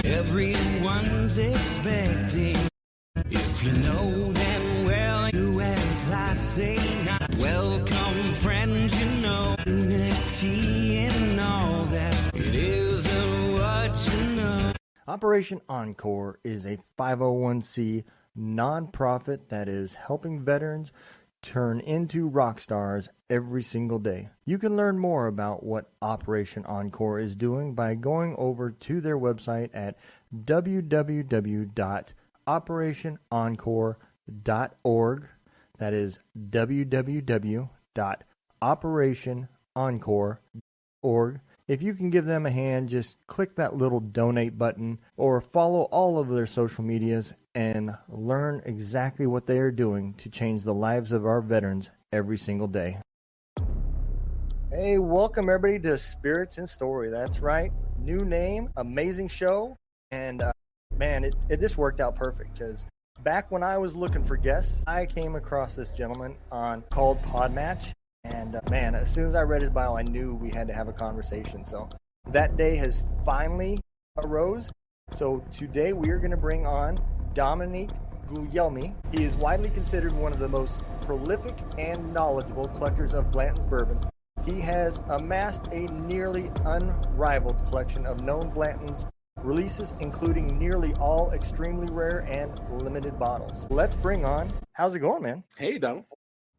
Everyone's expecting. If you know them well, you as I say, welcome friends, you know, unity and all that. It isn't what you know. Operation Encore is a 501c nonprofit that is helping veterans turn into rock stars every single day. You can learn more about what Operation Encore is doing by going over to their website at www.operationencore.org. That is www.operationencore.org. If you can give them a hand, just click that little donate button or follow all of their social medias and learn exactly what they are doing to change the lives of our veterans every single day. Hey, welcome everybody to Spirits and Story. That's right. New name, amazing show. And man, it just worked out perfect because back when I was looking for guests, I came across this gentleman called Podmatch. And man, as soon as I read his bio, I knew we had to have a conversation. So that day has finally arose. So today we are going to bring on Dominic Guglielmi. He is widely considered one of the most prolific and knowledgeable collectors of Blanton's bourbon. He has amassed a nearly unrivaled collection of known Blanton's releases, including nearly all extremely rare and limited bottles. Let's bring on, how's it going, man? Hey, Donald.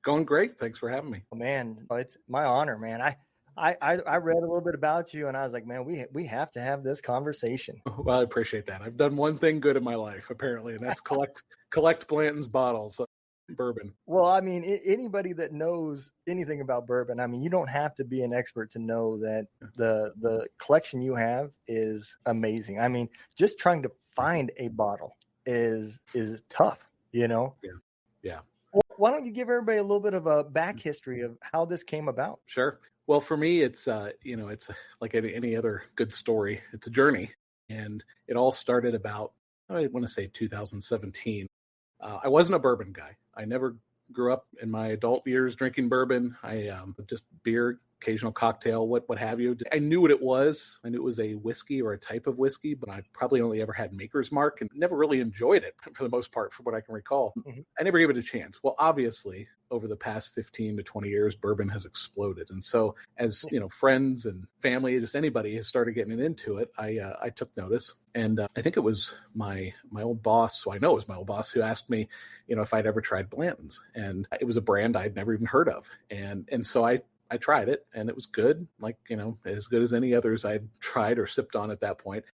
Going great. Thanks for having me. Oh, man, it's my honor, man. I read a little bit about you, and I was like, man, we have to have this conversation. Well, I appreciate that. I've done one thing good in my life, apparently, and that's collect Blanton's bottles of bourbon. Well, I mean, anybody that knows anything about bourbon, I mean, you don't have to be an expert to know that the collection you have is amazing. I mean, just trying to find a bottle is tough, you know? Yeah. Well, why don't you give everybody a little bit of a back history of how this came about? Sure. Well, for me, it's it's like any other good story. It's a journey, and it all started about, I want to say 2017. I wasn't a bourbon guy. I never grew up in my adult years drinking bourbon. I just beer, occasional cocktail, what have you. I knew what it was. I knew it was a whiskey or a type of whiskey, but I probably only ever had Maker's Mark and never really enjoyed it for the most part, from what I can recall. Mm-hmm. I never gave it a chance. Well, obviously, over the past 15 to 20 years, bourbon has exploded. And so as, friends and family, just anybody has started getting into it, I took notice. And I think it was my old boss, so I know it was my old boss, who asked me, if I'd ever tried Blanton's. And it was a brand I'd never even heard of. And so I tried it, and it was good, like, as good as any others I'd tried or sipped on at that point.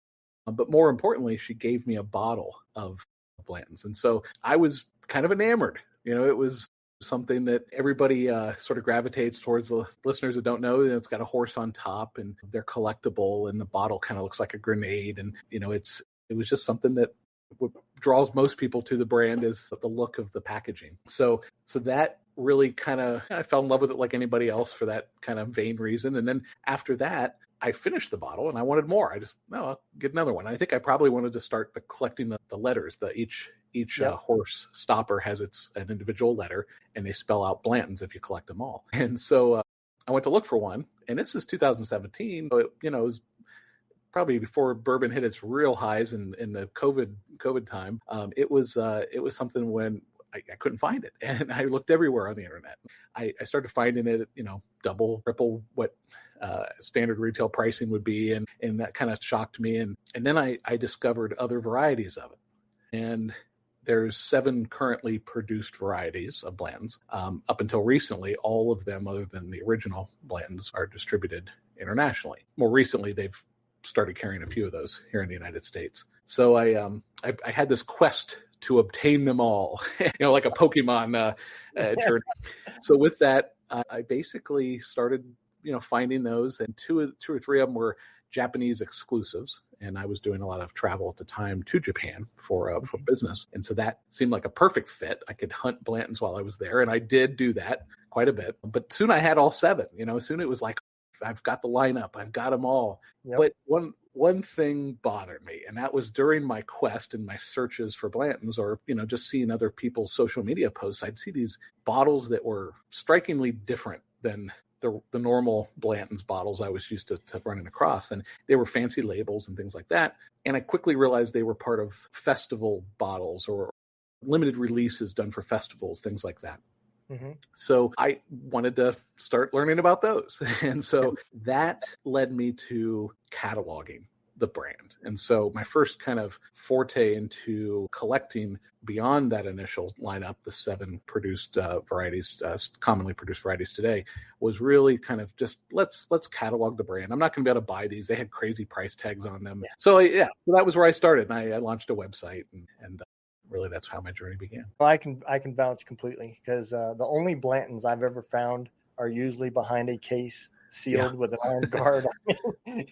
But more importantly, she gave me a bottle of Blanton's. And so I was kind of enamored. It was something that everybody sort of gravitates towards. The listeners that don't know, it's got a horse on top, and they're collectible, and the bottle kind of looks like a grenade. And, it was just something that what draws most people to the brand is the look of the packaging. So that really I fell in love with it like anybody else for that kind of vain reason. And then after that, I finished the bottle and I wanted more. I'll get another one. I think I probably wanted to start collecting the letters. Each horse stopper has an individual letter, and they spell out Blanton's if you collect them all. And so I went to look for one, and this is 2017. So it was probably before bourbon hit its real highs in the COVID time. It was something when I couldn't find it, and I looked everywhere on the internet. I started finding it, double, triple what standard retail pricing would be, and that kind of shocked me. And then I discovered other varieties of it, and there's 7 currently produced varieties of Blanton's. Up until recently, all of them, other than the original Blanton's, are distributed internationally. More recently, they've started carrying a few of those here in the United States. So I had this quest to obtain them all, like a Pokemon journey. So with that, I basically started, finding those, and two or three of them were Japanese exclusives. And I was doing a lot of travel at the time to Japan for business. And so that seemed like a perfect fit. I could hunt Blanton's while I was there. And I did do that quite a bit. But soon I had all 7, soon it was like, I've got the lineup. I've got them all. Yep. But one thing bothered me, and that was during my quest and my searches for Blanton's, or, just seeing other people's social media posts, I'd see these bottles that were strikingly different than the normal Blanton's bottles I was used to running across, and they were fancy labels and things like that. And I quickly realized they were part of festival bottles or limited releases done for festivals, things like that. Mm-hmm. So I wanted to start learning about those. And so that led me to cataloging the brand. And so my first kind of forte into collecting beyond that initial lineup, the 7 produced varieties, commonly produced varieties today, was really kind of just let's catalog the brand. I'm not going to be able to buy these. They had crazy price tags on them. Yeah. So that was where I started. And I launched a website and really that's how my journey began. Well, I can vouch completely because the only Blantons I've ever found are usually behind a case sealed with an iron guard. They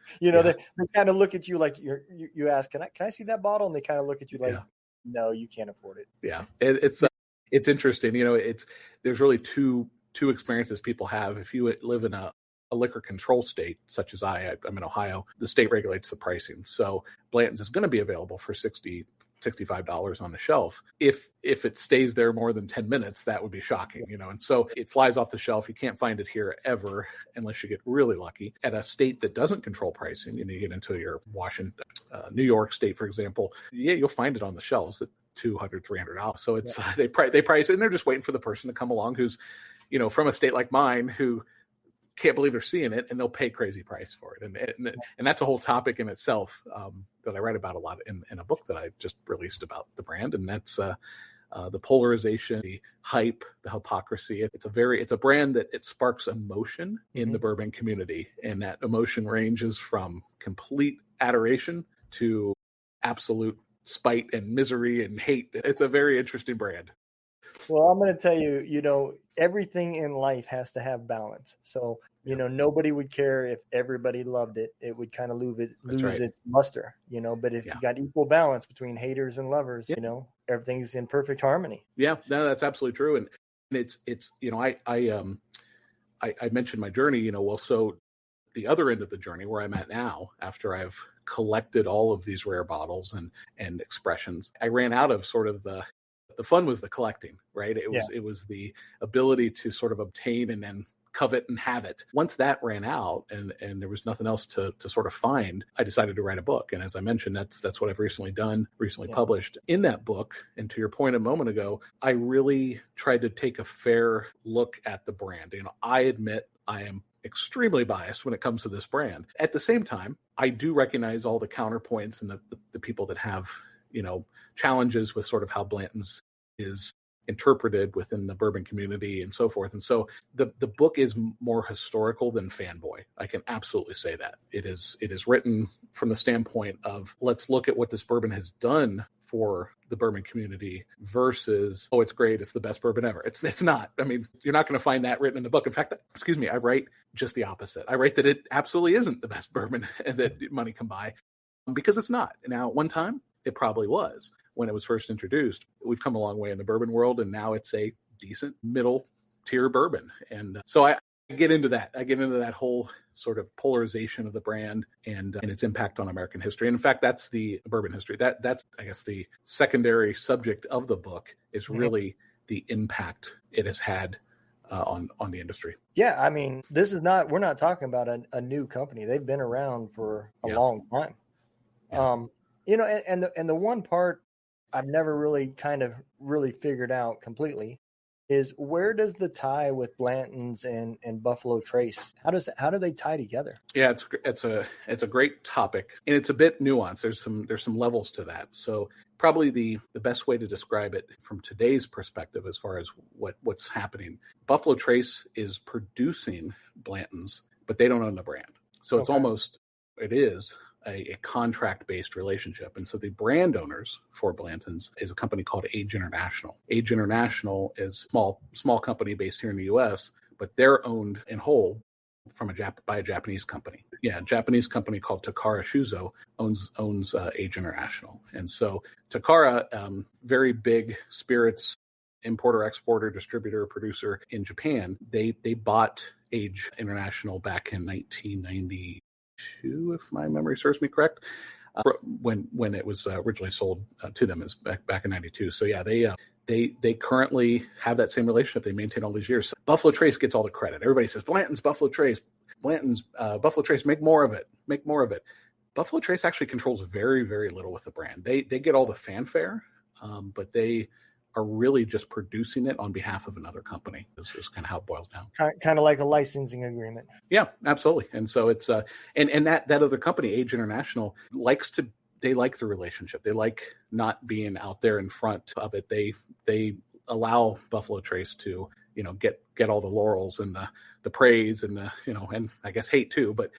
kind of look at you like you ask, can I see that bottle? And they kind of look at you like, no, you can't afford it. Yeah. It's interesting. There's really two experiences people have. If you live in a liquor control state, such as I'm in Ohio, the state regulates the pricing. So Blanton's is going to be available for $65 on the shelf. If it stays there more than 10 minutes, that would be shocking, and so it flies off the shelf. You can't find it here ever unless you get really lucky. At a state that doesn't control pricing, you get into your Washington, New York state, for example, you'll find it on the shelves at $200, $300. So it's they price it, and they're just waiting for the person to come along who's, from a state like mine who can't believe they're seeing it, and they'll pay crazy price for it. And that's a whole topic in itself that I write about a lot in a book that I just released about the brand. And that's the polarization, the hype, the hypocrisy. It's a brand that it sparks emotion in the bourbon community. And that emotion ranges from complete adoration to absolute spite and misery and hate. It's a very interesting brand. Well, I'm going to tell you, everything in life has to have balance. So, nobody would care if everybody loved it. It would kind of lose its luster, but if you got equal balance between haters and lovers, everything's in perfect harmony. Yeah, no, that's absolutely true. And it's I mentioned my journey, so the other end of the journey where I'm at now, after I've collected all of these rare bottles and expressions, I ran out of sort of the fun was the collecting, right? It was the ability to sort of obtain and then covet and have it. Once that ran out and there was nothing else to sort of find, I decided to write a book. And as I mentioned, that's what I've recently published. In that book, and to your point a moment ago, I really tried to take a fair look at the brand. I admit I am extremely biased when it comes to this brand. At the same time, I do recognize all the counterpoints and the people that have, challenges with sort of how Blanton's is interpreted within the bourbon community and so forth. And so the book is more historical than fanboy. I can absolutely say that. It is written from the standpoint of, let's look at what this bourbon has done for the bourbon community versus, it's great, it's the best bourbon ever. It's not. I mean, you're not going to find that written in the book. In fact, I write just the opposite. I write that it absolutely isn't the best bourbon that money can buy, because it's not. Now, at one time, it probably was when it was first introduced. We've come a long way in the bourbon world, and now it's a decent middle tier bourbon. And so I get into that. I get into that whole sort of polarization of the brand and its impact on American history. And in fact, that's the bourbon history. That's, I guess, the secondary subject of the book is really the impact it has had on the industry. Yeah, I mean, we're not talking about a new company. They've been around for a long time. Yeah. And the one part I've never really figured out completely is, where does the tie with Blanton's and Buffalo Trace? How do they tie together? Yeah, it's a great topic, and it's a bit nuanced. There's some levels to that. So probably the best way to describe it from today's perspective, as far as what's happening, Buffalo Trace is producing Blanton's, but they don't own the brand. So it is a contract-based relationship. And so the brand owners for Blanton's is a company called Age International. Age International is a small company based here in the U.S., but they're owned in whole by a Japanese company. Yeah, a Japanese company called Takara Shuzo owns Age International. And so Takara, very big spirits importer, exporter, distributor, producer in Japan. They bought Age International back in 1992, if my memory serves me correct. when it was originally sold to them, is back in '92. So yeah, they currently have that same relationship they maintain all these years. So Buffalo Trace gets all the credit. Everybody says Blanton's Buffalo Trace, Blanton's Buffalo Trace, make more of it. Buffalo Trace actually controls very, very little with the brand. They get all the fanfare, but they are really just producing it on behalf of another company. This is kind of how it boils down. Kind of like a licensing agreement. Yeah, absolutely. And so it's and that other company, Age International, they like the relationship. They like not being out there in front of it. They allow Buffalo Trace to, get all the laurels and the praise and the, and I guess hate too, but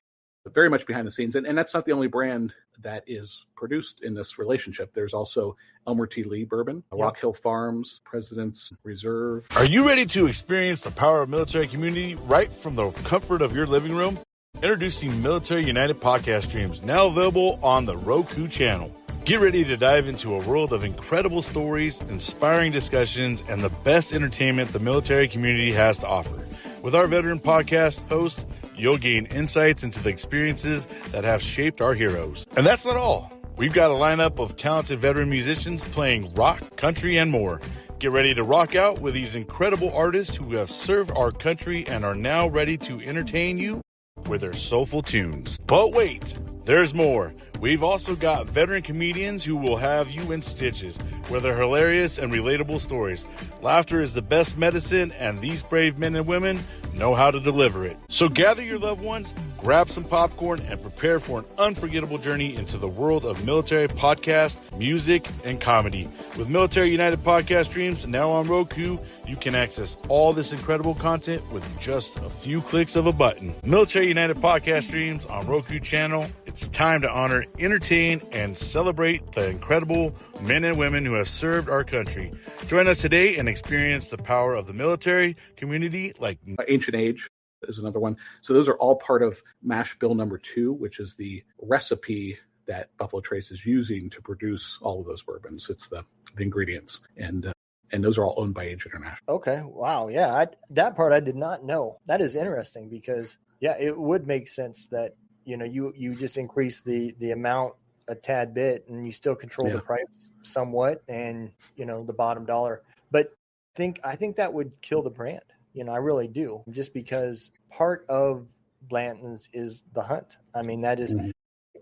very much behind the scenes. And that's not the only brand that is produced in this relationship. There's also Elmer T. Lee Bourbon, Rock Hill Farms, President's Reserve. Are you ready to experience the power of military community right from the comfort of your living room? Introducing Military United podcast streams, now available on the Roku channel. Get ready to dive into a world of incredible stories, inspiring discussions, and the best entertainment the military community has to offer. With our veteran podcast host, you'll gain insights into the experiences that have shaped our heroes. And that's not all. We've got a lineup of talented veteran musicians playing rock, country, and more. Get ready to rock out with these incredible artists who have served our country and are now ready to entertain you with their soulful tunes. But wait, there's more. We've also got veteran comedians who will have you in stitches with their hilarious and relatable stories. Laughter is the best medicine, and these brave men and women know how to deliver it. So gather your loved ones, grab some popcorn, and prepare for an unforgettable journey into the world of military podcast, music, and comedy. With Military United podcast streams now on Roku, you can access all this incredible content with just a few clicks of a button. Military United podcast streams on Roku channel. It's time to honor, entertain, and celebrate the incredible men and women who have served our country. Join us today and experience the power of the military community like Ancient Age is another one. So those are all part of Mash Bill number 2, which is the recipe that Buffalo Trace is using to produce all of those bourbons. It's the ingredients. And those are all owned by Age International. Okay. Wow. Yeah. That part I did not know. That is interesting because, yeah, it would make sense that, you just increase the amount a tad bit and you still control the price somewhat and, the bottom dollar. But I think that would kill the brand. I really do. Just because part of Blanton's is the hunt. I mean, that is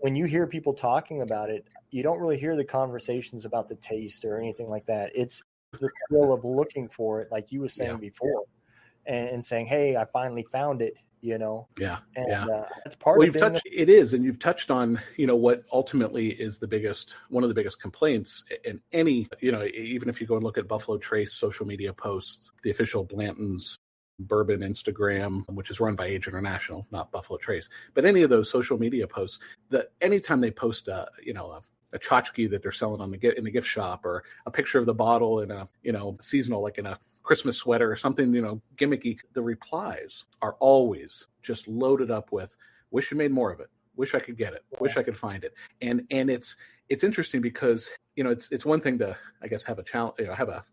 when you hear people talking about it, you don't really hear the conversations about the taste or anything like that. It's the thrill of looking for it, like you were saying before, and saying, "Hey, I finally found it." That's part of it is, and you've touched on what ultimately is one of the biggest complaints in any even if you go and look at Buffalo Trace social media posts, the official Blanton's Bourbon Instagram, which is run by Age International, not Buffalo Trace, but any of those social media posts, that anytime they post a tchotchke that they're selling in the gift shop, or a picture of the bottle in a seasonal, like in a Christmas sweater or something gimmicky, the replies are always just loaded up with "wish you made more of it, wish I could get it, wish I could find it." And it's interesting because it's one thing to, I guess, have a challenge, have a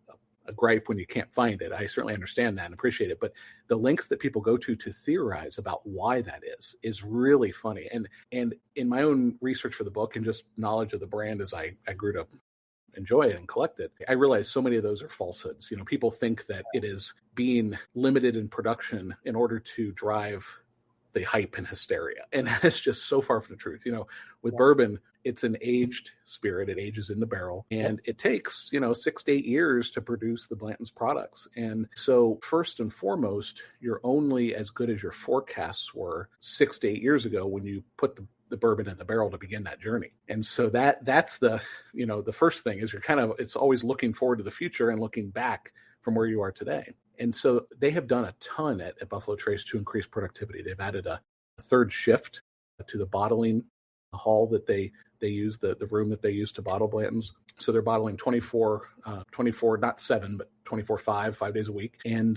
gripe when you can't find it. I certainly understand that and appreciate it, but the lengths that people go to theorize about why that is really funny. And in my own research for the book and just knowledge of the brand as I grew to enjoy it and collect it, I realized so many of those are falsehoods. People think that it is being limited in production in order to drive the hype and hysteria. And that's just so far from the truth. With bourbon, it's an aged spirit. It ages in the barrel, and it takes, 6 to 8 years to produce the Blanton's products. And so first and foremost, you're only as good as your forecasts were 6 to 8 years ago when you put the bourbon in the barrel to begin that journey. And so that's the first thing is it's always looking forward to the future and looking back from where you are today. And so they have done a ton at Buffalo Trace to increase productivity. They've added a third shift to the bottling hall that they use, the room that they use to bottle Blanton's. So they're bottling 24, not 7, but 24/5, 5 days a week. And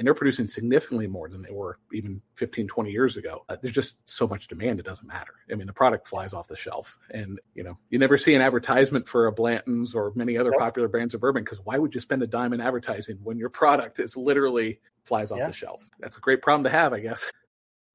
they're producing significantly more than they were even 15, 20 years ago. There's just so much demand, it doesn't matter. I mean, the product flies off the shelf. And, you never see an advertisement for a Blanton's or many other popular brands of bourbon, because why would you spend a dime in advertising when your product is literally flies off the shelf? That's a great problem to have, I guess.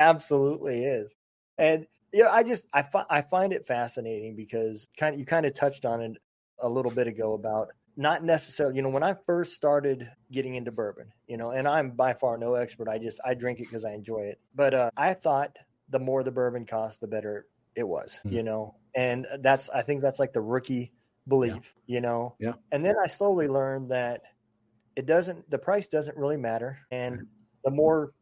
Absolutely is. And Yeah, I find it fascinating because you kind of touched on it a little bit ago about not necessarily, when I first started getting into bourbon, and I'm by far no expert. I drink it because I enjoy it. But I thought the more the bourbon cost, the better it was, and I think that's like the rookie belief, Yeah. And then I slowly learned that the price doesn't really matter. And the more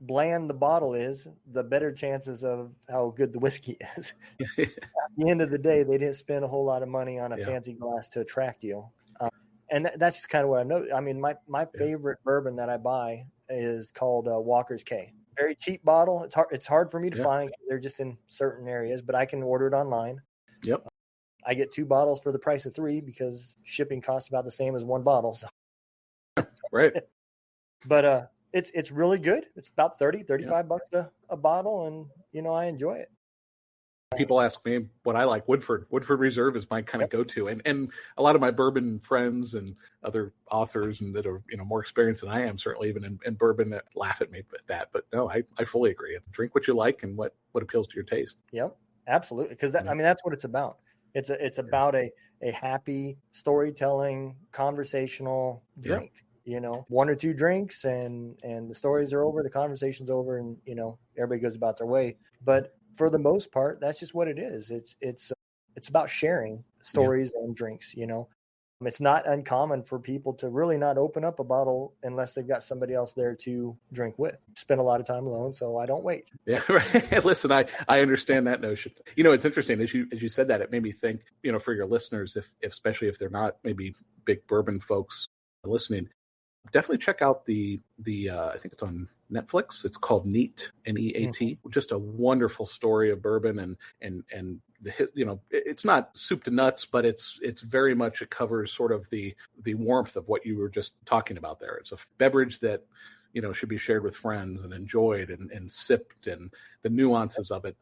bland the bottle is, the better chances of how good the whiskey is. At the end of the day, they didn't spend a whole lot of money on a fancy glass to attract you. And that's just kind of what I know. I mean, my favorite bourbon that I buy is called Walker's K. Very cheap bottle. It's hard for me to find. They're just in certain areas, but I can order it online. Yep. I get 2 bottles for the price of 3 because shipping costs about the same as 1 bottle. So. Right. But it's really good. It's about $35 a bottle, and I enjoy it. People ask me what I like. Woodford Reserve is my kind of go-to, and a lot of my bourbon friends and other authors and that are more experienced than I am, certainly even in bourbon, that laugh at me at that. But no, I fully agree. Drink what you like and what appeals to your taste. Yep, absolutely. Because that's what it's about. It's about a happy storytelling, conversational drink. 1 or 2 drinks and the stories are over, the conversation's over, and everybody goes about their way. But for the most part, that's just what it is. It's about sharing stories and drinks. It's not uncommon for people to really not open up a bottle unless they've got somebody else there to drink with. Spend a lot of time alone, so I don't wait. Yeah, right. Listen, I understand that notion. It's interesting as you said that, it made me think. For your listeners, if especially if they're not maybe big bourbon folks listening, definitely check out the I think it's on Netflix. It's called Neat, Neat. Mm-hmm. Just a wonderful story of bourbon and it's not soup to nuts, but it's very much, it covers sort of the warmth of what you were just talking about there. It's a beverage that should be shared with friends and enjoyed and sipped, and the nuances of it.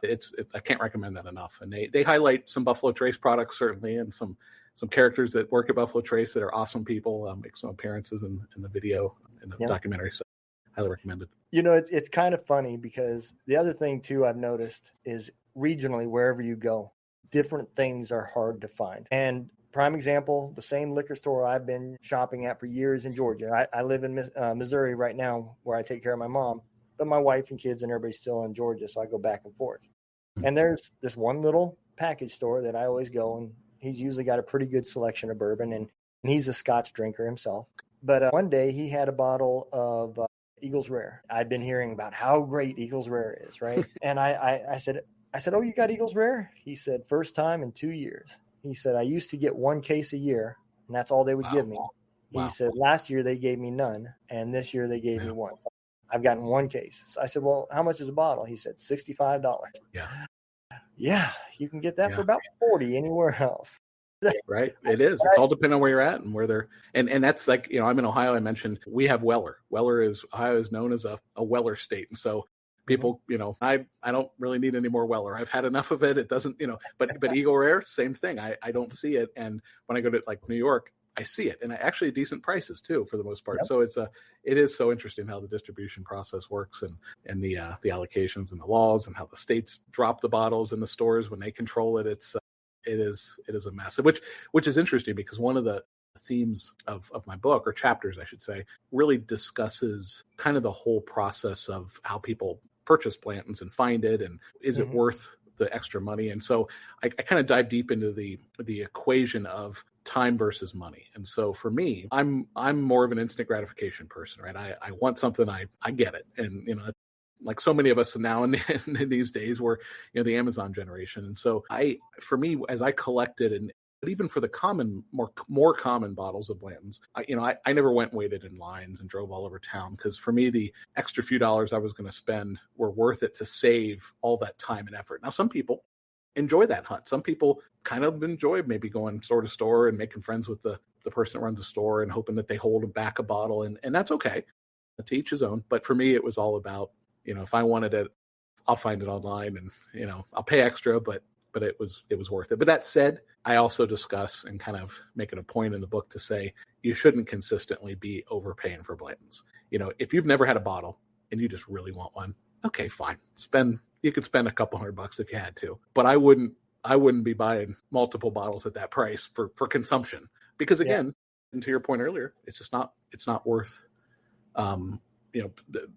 I can't recommend that enough. And they highlight some Buffalo Trace products certainly, and some characters that work at Buffalo Trace that are awesome people, make some appearances in the video, in the documentary. So highly recommended. It's kind of funny because the other thing too I've noticed is regionally, wherever you go, different things are hard to find. And prime example, the same liquor store I've been shopping at for years in Georgia. I live in Missouri right now, where I take care of my mom, but my wife and kids and everybody's still in Georgia, so I go back and forth. Mm-hmm. And there's this one little package store that I always go, and he's usually got a pretty good selection of bourbon, and he's a Scotch drinker himself. But one day he had a bottle of Eagles Rare. I've been hearing about how great Eagles Rare is, right? And I said, "Oh, you got Eagles Rare?" He said, "First time in 2 years." He said, "I used to get 1 case a year, and that's all they would give me." Wow. He said, "Last year they gave me none, and this year they gave me 1. I've gotten 1 case." So I said, "Well, how much is a bottle?" He said, $65. Yeah, you can get that for about $40 anywhere else. Right. It is. It's all depending on where you're at and where they're, and that's like, I'm in Ohio. I mentioned we have Weller. Ohio is known as a Weller state. And so people, I don't really need any more Weller. I've had enough of it. It doesn't, but Eagle Rare, same thing. I don't see it. And when I go to like New York, I see it, and actually decent prices too, for the most part. Yep. So it is so interesting how the distribution process works, and the allocations and the laws, and how the states drop the bottles in the stores when they control it. It is a mess, which is interesting, because one of the themes of my book, or chapters, I should say, really discusses kind of the whole process of how people purchase Blantons and find it, and is it worth the extra money. And so I kind of dive deep into the equation of time versus money. And so for me, I'm more of an instant gratification person, right? I want something, I get it. And, like so many of us now in these days, we're, the Amazon generation. And so for me, as I collected, but even for the more common bottles of Blantons, I never went and waited in lines and drove all over town, because for me, the extra few dollars I was going to spend were worth it to save all that time and effort. Now, some people enjoy that hunt. Some people kind of enjoy maybe going store to store and making friends with the person that runs the store and hoping that they hold back a bottle, and that's okay. To each his own. But for me, it was all about, if I wanted it, I'll find it online, and I'll pay extra, but it was worth it. But that said, I also discuss and kind of make it a point in the book to say you shouldn't consistently be overpaying for Blantons. If you've never had a bottle and you just really want one, okay, fine. Spend you could spend a couple $100 if you had to, but I wouldn't be buying multiple bottles at that price for consumption, because again, and to your point earlier, it's not worth, the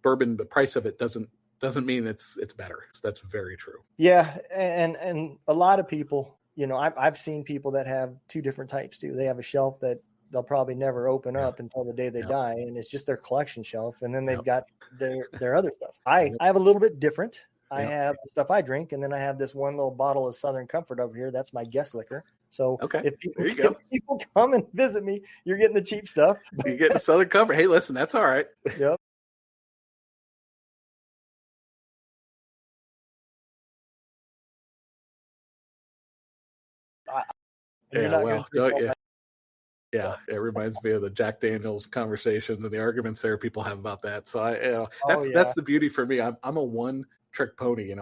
bourbon, the price of it doesn't mean it's better. That's very true. Yeah. And a lot of people, I've seen people that have two different types too. They have a shelf that they'll probably never open up until the day they die, and it's just their collection shelf. And then they've got their other stuff. I have a little bit different. I have the stuff I drink, and then I have this one little bottle of Southern Comfort over here. That's my guest liquor. So if people come and visit me, you're getting the cheap stuff. You're getting the Southern Comfort. Hey, listen, that's all right. Yep. It reminds me of the Jack Daniels conversations and the arguments there people have about that. So that's the beauty for me. I'm a one-trick pony.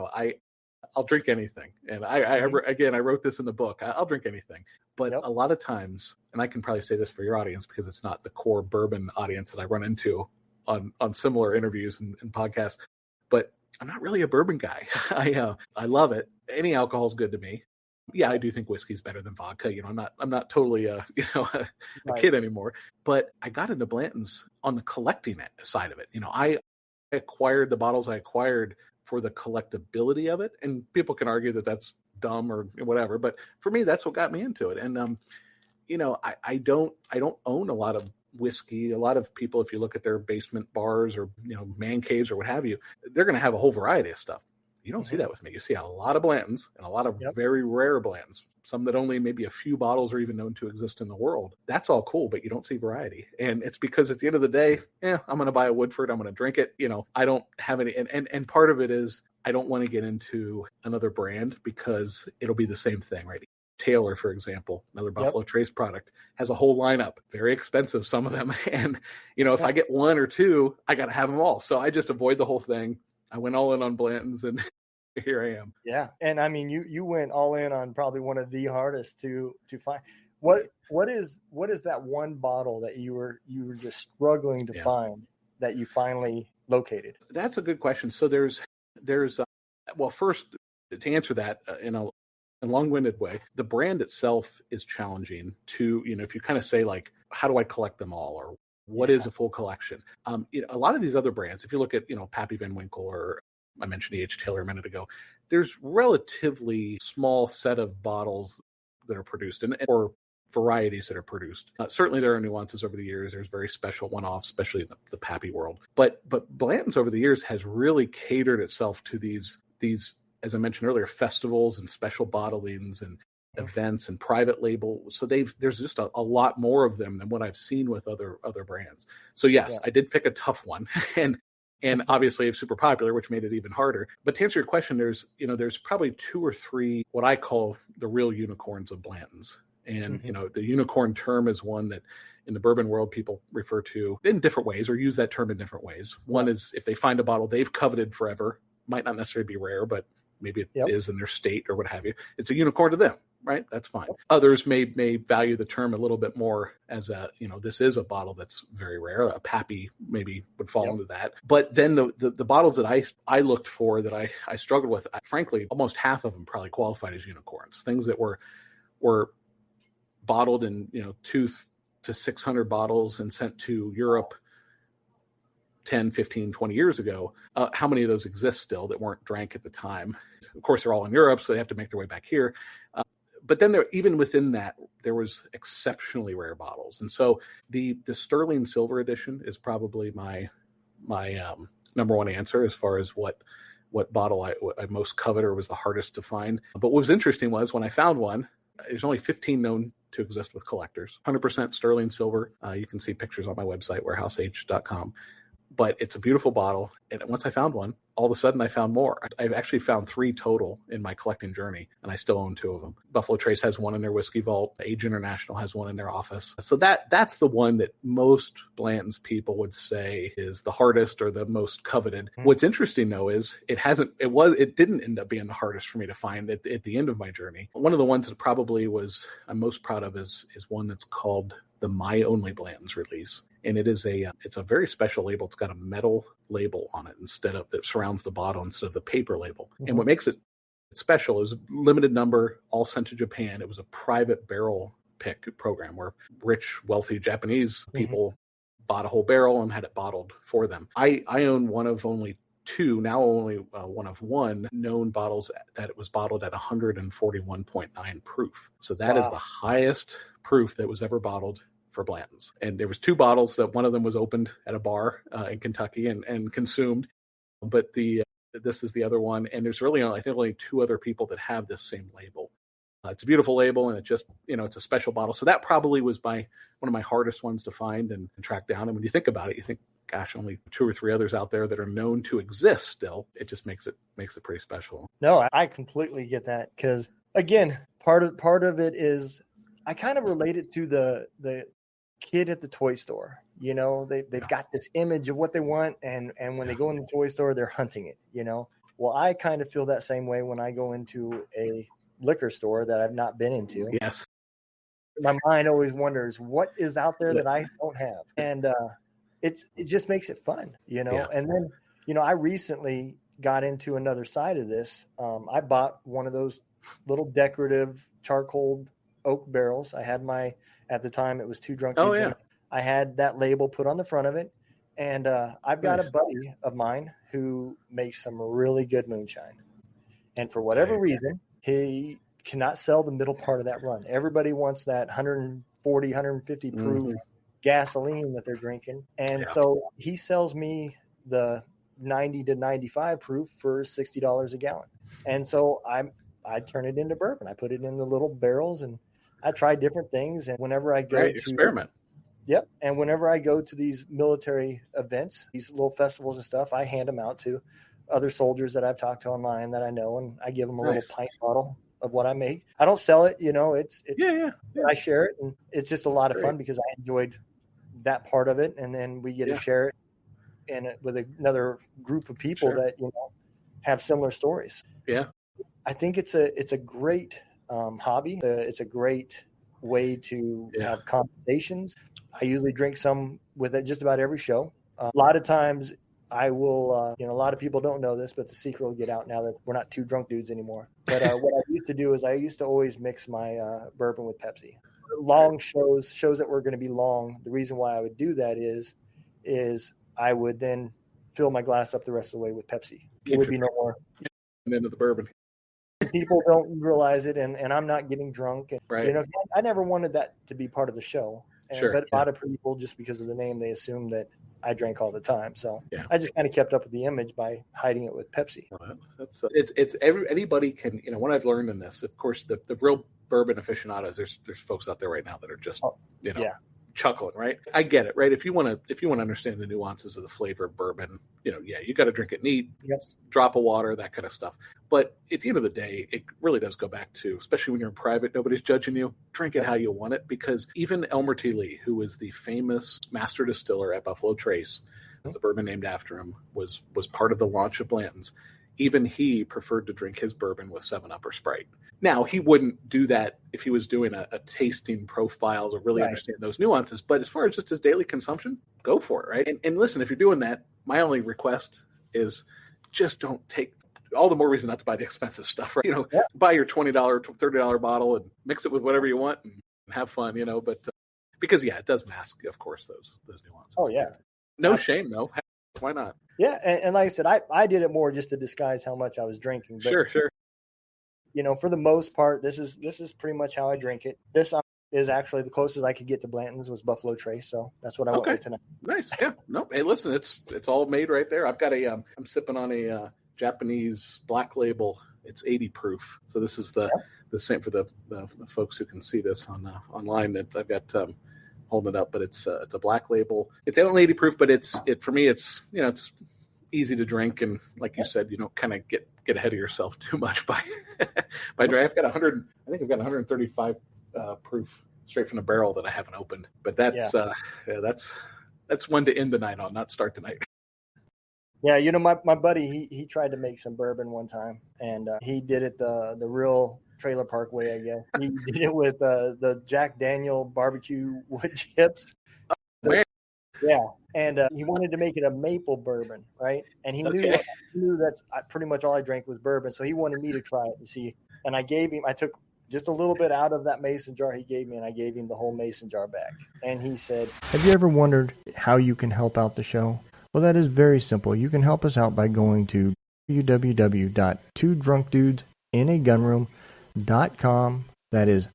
I'll drink anything, and I wrote this in the book. I'll drink anything, but a lot of times, and I can probably say this for your audience because it's not the core bourbon audience that I run into on similar interviews and podcasts, but I'm not really a bourbon guy. I love it. Any alcohol is good to me. Yeah, I do think whiskey's better than vodka. I'm not totally a kid anymore. But I got into Blanton's on the collecting side of it. I acquired the bottles I acquired for the collectability of it, and people can argue that that's dumb or whatever. But for me, that's what got me into it. And I don't own a lot of whiskey. A lot of people, if you look at their basement bars or man caves or what have you, they're going to have a whole variety of stuff. You don't see that with me. You see a lot of Blantons and a lot of very rare Blantons, some that only maybe a few bottles are even known to exist in the world. That's all cool, but you don't see variety. And it's because at the end of the day, I'm going to buy a Woodford. I'm going to drink it. I don't have any. And part of it is I don't want to get into another brand because it'll be the same thing, right? Taylor, for example, another Buffalo Trace product, has a whole lineup, very expensive, some of them. And, if I get one or two, I got to have them all. So I just avoid the whole thing. I went all in on Blanton's, and here I am. Yeah. And I mean, you went all in on probably one of the hardest to find. What is that one bottle that you were just struggling to find that you finally located? That's a good question. So there's first, to answer that in a long-winded way, the brand itself is challenging to, if you kind of say like, how do I collect them all, or what is a full collection? A lot of these other brands, if you look at, Pappy Van Winkle, or I mentioned E.H. Taylor a minute ago, there's relatively small set of bottles that are produced or varieties that are produced. Certainly there are nuances over the years. There's very special one-offs, especially in the Pappy world. But Blanton's over the years has really catered itself to these, as I mentioned earlier, festivals and special bottlings and events and private label. So there's just a lot more of them than what I've seen with other brands. So yes, I did pick a tough one and obviously it's super popular, which made it even harder. But to answer your question, there's probably two or three, what I call the real unicorns of Blanton's. And, the unicorn term is one that in the bourbon world, people refer to in different ways or use that term in different ways. One is if they find a bottle they've coveted forever, might not necessarily be rare, but maybe it is in their state or what have you. It's a unicorn to them, right? That's fine. Others may value the term a little bit more as this is a bottle that's very rare. A Pappy maybe would fall into that. But then the bottles that I looked for that I struggled with, frankly, almost half of them probably qualified as unicorns. Things that were bottled in 200 to 600 bottles and sent to Europe 10, 15, 20 years ago. How many of those exist still that weren't drank at the time? Of course, they're all in Europe, so they have to make their way back here. But then even within that, there was exceptionally rare bottles. And so the Sterling Silver Edition is probably my number one answer as far as what bottle I most covet or was the hardest to find. But what was interesting was when I found one, there's only 15 known to exist with collectors. 100% sterling silver. You can see pictures on my website, warehouseh.com. But it's a beautiful bottle. And once I found one, all of a sudden I found more. I've actually found 3 total in my collecting journey, and I still own 2 of them. Buffalo Trace has one in their whiskey vault. Age International has one in their office. So that's the one that most Blanton's people would say is the hardest or the most coveted. Mm-hmm. What's interesting though is it didn't end up being the hardest for me to find at the end of my journey. One of the ones that probably I'm most proud of is one that's called the My Only Blanton's release. And it's a very special label. It's got a metal label on it that surrounds the bottle instead of the paper label. Mm-hmm. And what makes it special is a limited number, all sent to Japan. It was a private barrel pick program where rich, wealthy Japanese people bought a whole barrel and had it bottled for them. I own one of only two, now only one of one known bottles that it was bottled at 141.9 proof. So that is the highest proof that was ever bottled for Blanton's. And there was two bottles that one of them was opened at a bar in Kentucky and consumed. But this is the other one. And there's really, I think, only two other people that have this same label. It's a beautiful label, and it just, it's a special bottle. So that probably was one of my hardest ones to find and track down. And when you think about it, you think, gosh, only two or three others out there that are known to exist still. It just makes it pretty special. No, I completely get that, because again, part of it is I kind of relate it to the kid at the toy store. They've got this image of what they want, and when they go in the toy store, they're hunting it. Well, I kind of feel that same way when I go into a liquor store that I've not been into. Yes. My mind always wonders what is out there that I don't have. And it just makes it fun, And then, I recently got into another side of this. I bought one of those little decorative charcoal oak barrels. I had at the time it was Two Drunk Dudes. Yeah. I had that label put on the front of it. And I've got a buddy of mine who makes some really good moonshine. And for whatever reason, he cannot sell the middle part of that run. Everybody wants that 140, 150 proof gasoline that they're drinking. And so he sells me the 90 to 95 proof for $60 a gallon. And so I turn it into bourbon. I put it in the little barrels, and I try different things. And whenever I go to experiment. Yep. And whenever I go to these military events, these little festivals and stuff, I hand them out to other soldiers that I've talked to online that I know, and I give them a little pint bottle of what I make. I don't sell it, it's I share it, and it's just a lot of fun because I enjoyed that part of it. And then we get to share it with another group of people that, have similar stories. Yeah. I think it's a great hobby. It's a great way to have conversations. I usually drink some with it just about every show. A lot of times I will, a lot of people don't know this, but the secret will get out now that we're not two drunk dudes anymore. But what I used to do is I used to always mix my bourbon with Pepsi. Long shows that were going to be long. The reason why I would do that is I would then fill my glass up the rest of the way with Pepsi. It would be no more. And into the bourbon. People don't realize it, and I'm not getting drunk. And, right. I never wanted that to be part of the show. But a lot of people, just because of the name, they assume that I drank all the time. So I just kind of kept up with the image by hiding it with Pepsi. That's anybody can, what I've learned in this, of course, the real bourbon aficionados, there's folks out there right now that are just, chuckling, right? I get it, right? If you want to understand the nuances of the flavor of bourbon, you got to drink it neat, drop of water, that kind of stuff. But at the end of the day, it really does go back to, especially when you're in private, nobody's judging you. Drink it how you want it, because even Elmer T. Lee, who was the famous master distiller at Buffalo Trace, the bourbon named after him, was part of the launch of Blanton's. Even he preferred to drink his bourbon with 7-Up or Sprite. Now, he wouldn't do that if he was doing a tasting profile to really understand those nuances. But as far as just his daily consumption, go for it, right? And listen, if you're doing that, my only request is just don't take all the more reason not to buy the expensive stuff, right? Buy your $20, $30 bottle and mix it with whatever you want and have fun, But because, it does mask, of course, those nuances. Oh, yeah. No shame, though. Why not? Yeah, and like I said, I did it more just to disguise how much I was drinking. But, sure. For the most part, this is pretty much how I drink it. This is actually the closest I could get to Blanton's was Buffalo Trace, so that's what I went with tonight. Nice. Yeah. No. Hey, listen, it's all made right there. I've got I'm sipping on a Japanese black label. It's 80 proof. So this is the same for the folks who can see this online. That I've got holding it up, but it's a black label. It's only 80 proof, but for me it's easy to drink, and like you said, you don't kind of get ahead of yourself too much by dry. I've got 135 proof straight from the barrel that I haven't opened, but that's one to end the night on, not start the night. Yeah, my buddy, he tried to make some bourbon one time, and he did it the real trailer park way, I guess. He did it with the Jack Daniel barbecue wood chips. Where? Yeah, and he wanted to make it a maple bourbon, right? And he knew that's pretty much all I drank was bourbon, so he wanted me to try it to see. And I took just a little bit out of that mason jar he gave me, and I gave him the whole mason jar back. And he said, "Have you ever wondered how you can help out the show? Well, that is very simple. You can help us out by going to www.twodrunkdudesinAgunroom.com. That is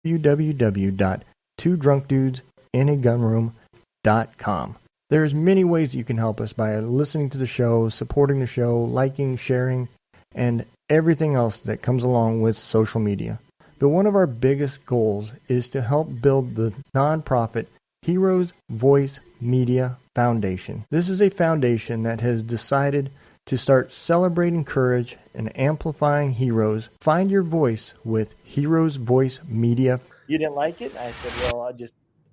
www.twodrunkdudesinAgunroom.com. There's many ways you can help us by listening to the show, supporting the show, liking, sharing, and everything else that comes along with social media. But one of our biggest goals is to help build the nonprofit Heroes Voice Media Foundation. This is a foundation that has decided to start celebrating courage and amplifying heroes. Find your voice with Heroes Voice Media. You didn't like it? I said, well,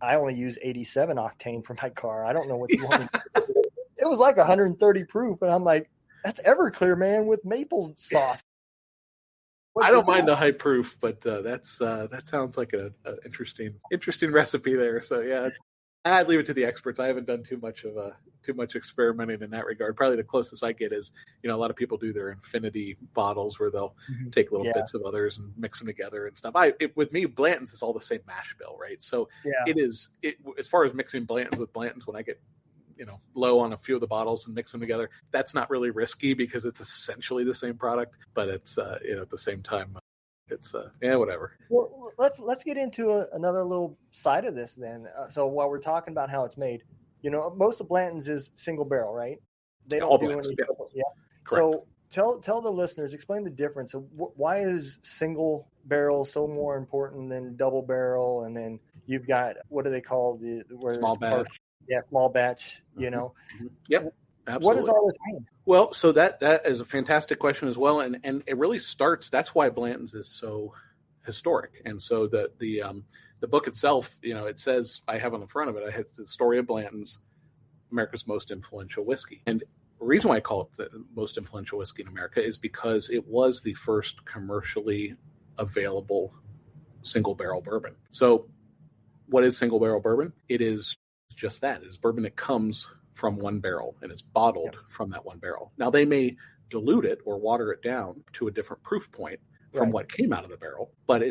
I only use 87 octane for my car. I don't know what you want me to do. It was like 130 proof, and I'm like, that's Everclear, man, with maple sauce. I don't mind the high proof, but that sounds like an interesting recipe there. So yeah, I'd leave it to the experts. I haven't done too much experimenting in that regard. Probably the closest I get is, a lot of people do their infinity bottles where they'll take little bits of others and mix them together and stuff. With me, Blanton's is all the same mash bill, right? So it as far as mixing Blanton's with Blanton's, when I get low on a few of the bottles and mix them together, that's not really risky because it's essentially the same product, but it's at the same time it's whatever. Well, let's get into another little side of this then. So while we're talking about how it's made, most of Blanton's is single barrel, right? They don't do any. Yeah. So tell the listeners, explain the difference of why is single barrel so more important than double barrel, and then you've got, what do they call small batch? Yeah, small batch. Yep. Absolutely. What does all this mean? Well, so that is a fantastic question as well, and it really starts. That's why Blanton's is so historic, and so the book itself, it says, I have on the front of it, I have the story of Blanton's, America's most influential whiskey, and the reason why I call it the most influential whiskey in America is because it was the first commercially available single barrel bourbon. So, what is single barrel bourbon? It is just that. It is bourbon that comes from one barrel and it's bottled from that one barrel. Now they may dilute it or water it down to a different proof point from what came out of the barrel, but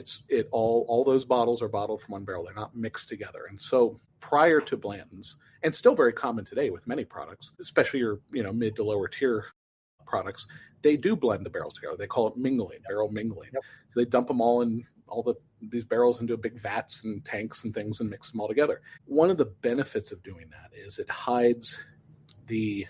all those bottles are bottled from one barrel. They're not mixed together. And so prior to Blanton's, and still very common today with many products, especially your mid to lower tier products, they do blend the barrels together. They call it mingling, barrel mingling. So they dump them all in these barrels into big vats and tanks and things and mix them all together. One of the benefits of doing that is it hides the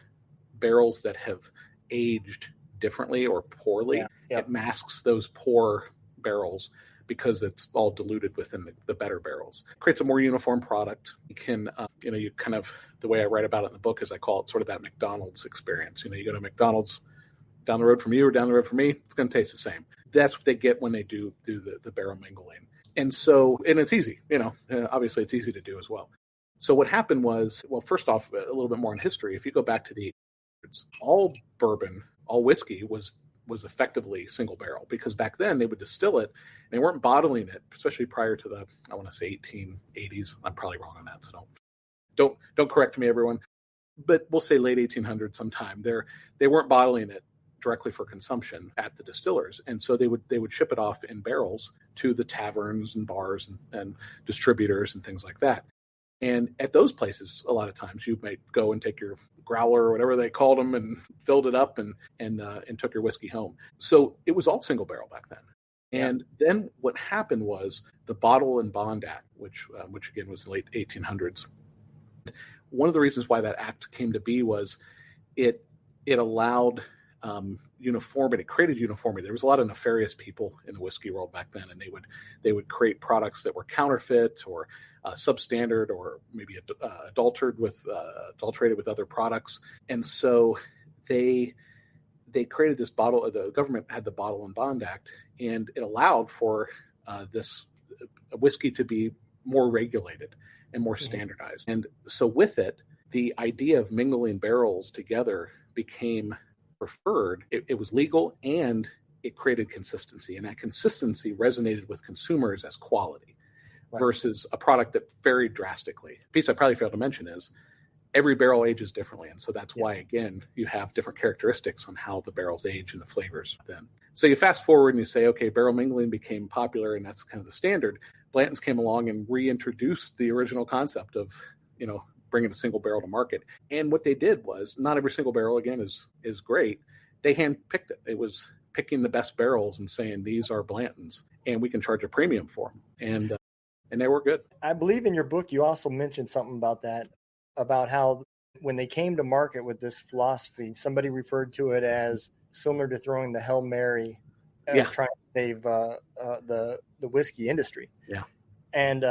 barrels that have aged differently or poorly. It masks those poor barrels because it's all diluted within the better barrels. It creates a more uniform product. You can, you kind of, the way I write about it in the book is I call it sort of that McDonald's experience. You go to McDonald's down the road from you or down the road from me, it's going to taste the same. That's what they get when they do the barrel mingling. And so, and it's easy, obviously it's easy to do as well. So what happened was, well, first off, a little bit more in history. If you go back to the 1800s, all bourbon, all whiskey was effectively single barrel, because back then they would distill it and they weren't bottling it, especially prior to I want to say 1880s. I'm probably wrong on that, so don't correct me, everyone. But we'll say late 1800s sometime. They weren't bottling it directly for consumption at the distillers, and so they would ship it off in barrels to the taverns and bars and distributors and things like that. And at those places, a lot of times you might go and take your growler or whatever they called them and filled it up and took your whiskey home. So it was all single barrel back then. And then what happened was the Bottle and Bond Act, which again was the late 1800s. One of the reasons why that act came to be was it allowed uniformity. It created uniformity. There was a lot of nefarious people in the whiskey world back then, and they would create products that were counterfeit or substandard or maybe adulterated with other products. And so they created this bottle. The government had the Bottle and Bond Act, and it allowed for this whiskey to be more regulated and more standardized. And so with it, the idea of mingling barrels together became preferred. It was legal, and it created consistency, and that consistency resonated with consumers as quality versus a product that varied drastically. A piece I probably failed to mention is every barrel ages differently. And so that's why, again, you have different characteristics on how the barrels age and the flavors then. So you fast forward and you say, okay, barrel mingling became popular and that's kind of the standard. Blanton's came along and reintroduced the original concept of, bringing a single barrel to market. And what they did was, not every single barrel, again, is great. They handpicked it. It was picking the best barrels and saying, these are Blanton's and we can charge a premium for them. And they were good. I believe in your book, you also mentioned something about that, about how when they came to market with this philosophy, somebody referred to it as similar to throwing the Hail Mary, trying to save the whiskey industry. Yeah. And,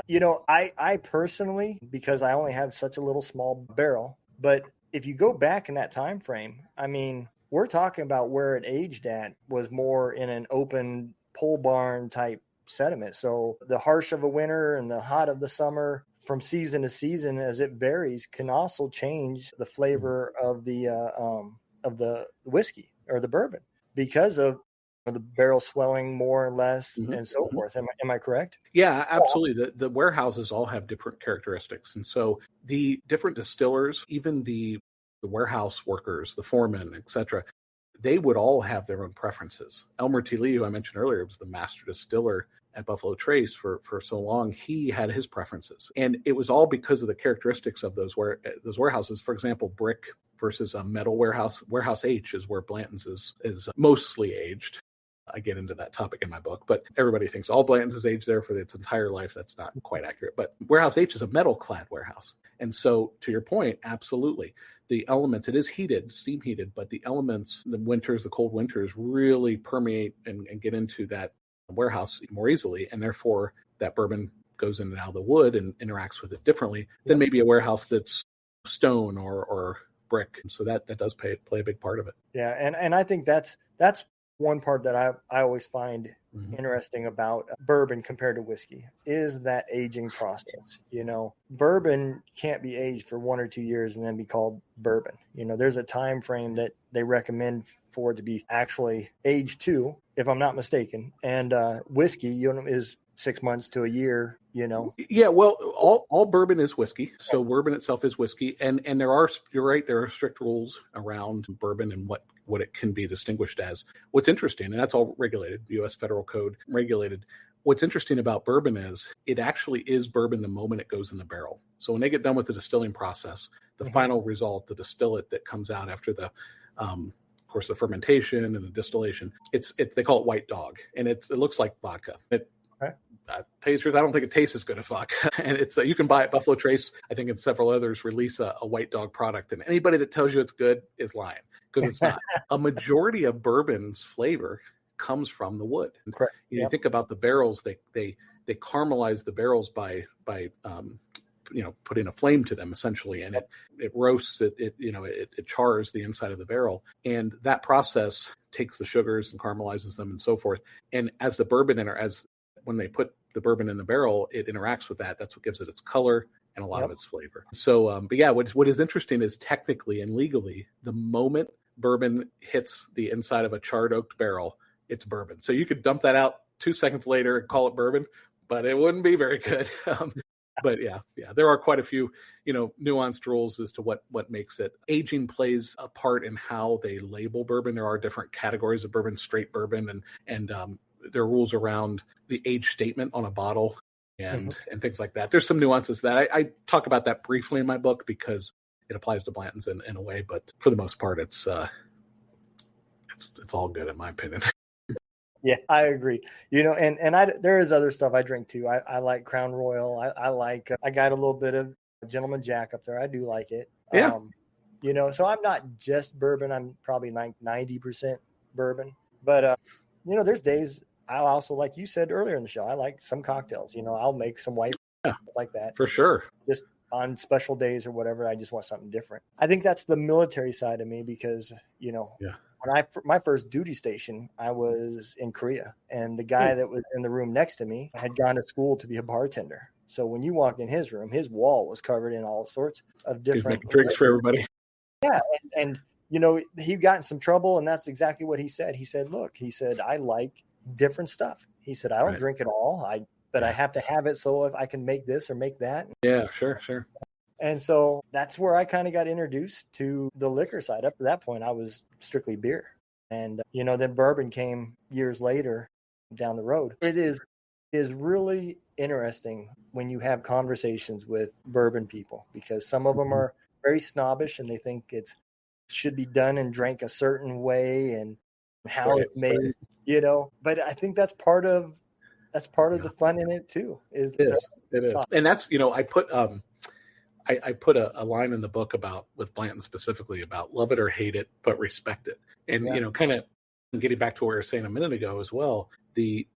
I personally, because I only have such a little small barrel, but if you go back in that time frame, I mean, we're talking about where it aged at was more in an open pole barn type sediment. So the harsh of a winter and the hot of the summer, from season to season, as it varies, can also change the flavor of the whiskey or the bourbon because of the barrel swelling more or less and so forth. Am I correct? Yeah, absolutely. The warehouses all have different characteristics. And so the different distillers, even the warehouse workers, the foremen, et cetera, they would all have their own preferences. Elmer T. Lee, who I mentioned earlier, was the master distiller at Buffalo Trace for so long. He had his preferences. And it was all because of the characteristics of those warehouses. For example, brick versus a metal warehouse. Warehouse H is where Blanton's is mostly aged. I get into that topic in my book, but everybody thinks all Blanton's is aged there for its entire life. That's not quite accurate. But Warehouse H is a metal-clad warehouse. And so, to your point, absolutely. The elements, it is heated, steam heated, but the elements, the cold winters really permeate and get into that warehouse more easily. And therefore, that bourbon goes in and out of the wood and interacts with it differently than maybe a warehouse that's stone or brick. So that does play a big part of it. Yeah. And I think that's one part that I always find interesting about bourbon compared to whiskey is that aging process. Bourbon can't be aged for 1 or 2 years and then be called bourbon. There's a time frame that they recommend for it to be actually aged to, if I'm not mistaken. And whiskey, is 6 months to a year. Yeah, well, all bourbon is whiskey. So bourbon itself is whiskey, and you're right, there are strict rules around bourbon and what it can be distinguished as. What's interesting, and that's all regulated, U.S. federal code regulated. What's interesting about bourbon is it actually is bourbon the moment it goes in the barrel. So when they get done with the distilling process, the final result, the distillate that comes out after the, of course, the fermentation and the distillation, they call it white dog, and it looks like vodka. Tell you the truth, I don't think it tastes as good as vodka. And it's you can buy it. Buffalo Trace, I think, and several others release a white dog product, and anybody that tells you it's good is lying, because it's not. A majority of bourbon's flavor comes from the wood. Correct. You think about the barrels; they caramelize the barrels by putting a flame to them essentially, and it roasts it chars the inside of the barrel, and that process takes the sugars and caramelizes them and so forth. And as the bourbon when they put the bourbon in the barrel, it interacts with that. That's what gives it its color and a lot of its flavor. So, but yeah, what is interesting is technically and legally, the moment bourbon hits the inside of a charred oaked barrel, it's bourbon. So you could dump that out 2 seconds later and call it bourbon, but it wouldn't be very good. But yeah, there are quite a few, nuanced rules as to what makes it. Aging plays a part in how they label bourbon. There are different categories of bourbon, straight bourbon, and there are rules around the age statement on a bottle and things like that. There's some nuances that I talk about that briefly in my book because it applies to Blanton's in a way, but for the most part, it's all good in my opinion. Yeah, I agree. There is other stuff I drink too. I like Crown Royal. I got a little bit of Gentleman Jack up there. I do like it. Yeah. So I'm not just bourbon. I'm probably 90% bourbon. But there's days I also, like you said earlier in the show, I like some cocktails. I'll make some white like that. For sure. Just on special days or whatever. I just want something different. I think that's the military side of me because, when my first duty station, I was in Korea, and the guy that was in the room next to me had gone to school to be a bartender. So when you walked in his room, his wall was covered in all sorts of different drinks for everybody. Yeah. And he got in some trouble, and that's exactly what he said. He said, look, I like different stuff. He said, I don't drink it all. But I have to have it so if I can make this or make that. Yeah, sure. And so that's where I kind of got introduced to the liquor side. Up to that point, I was strictly beer. And, then bourbon came years later down the road. It is really interesting when you have conversations with bourbon people, because some of them are very snobbish and they think it should be done and drank a certain way and how it's made, But I think that's part of the fun in it too. It is. And that's, I put a line in the book with Blanton specifically about love it or hate it, but respect it. And, kind of getting back to what we were saying a minute ago as well, the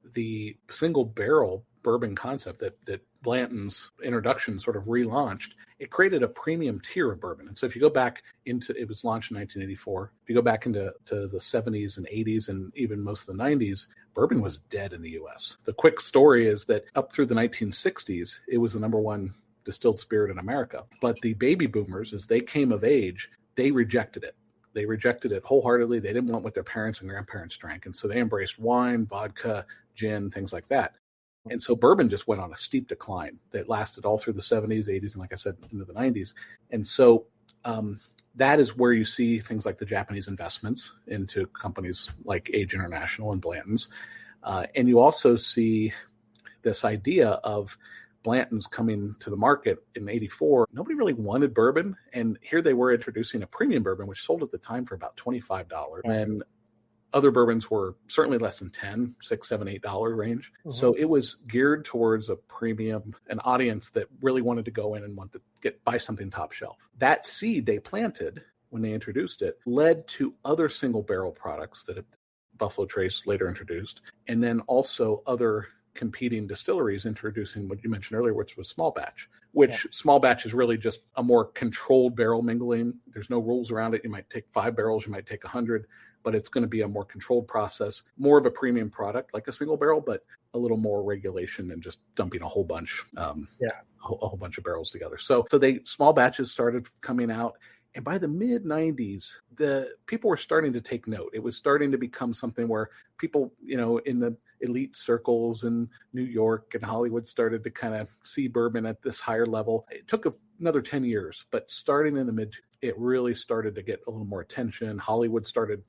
single barrel bourbon concept that Blanton's introduction sort of relaunched, it created a premium tier of bourbon. And so if you go back it was launched in 1984. If you go back into the 70s and 80s and even most of the 90s, bourbon was dead in the U.S. The quick story is that up through the 1960s, it was the number one distilled spirit in America. But the baby boomers, as they came of age, they rejected it. They rejected it wholeheartedly. They didn't want what their parents and grandparents drank. And so they embraced wine, vodka, gin, things like that. And so bourbon just went on a steep decline that lasted all through the 70s, 80s, and like I said, into the 90s. And so that is where you see things like the Japanese investments into companies like Age International and Blanton's. And you also see this idea of Blanton's coming to the market in 84. Nobody really wanted bourbon. And here they were introducing a premium bourbon, which sold at the time for about $25. And other bourbons were certainly less than $10, $6, $7, $8 range. Mm-hmm. So it was geared towards a premium, an audience that really wanted to go in and want to buy something top shelf. That seed they planted when they introduced it led to other single barrel products that Buffalo Trace later introduced, and then also other competing distilleries introducing what you mentioned earlier, which was small batch, small batch is really just a more controlled barrel mingling. There's no rules around it. You might take 5 barrels, you might take 100, but it's going to be a more controlled process, more of a premium product like a single barrel, but a little more regulation than just dumping a whole bunch, a whole bunch of barrels together. So small batches started coming out. And by the mid 90s, the people were starting to take note. It was starting to become something where people, in the elite circles in New York and Hollywood started to kind of see bourbon at this higher level. It took another 10 years, but starting in the it really started to get a little more attention. Hollywood started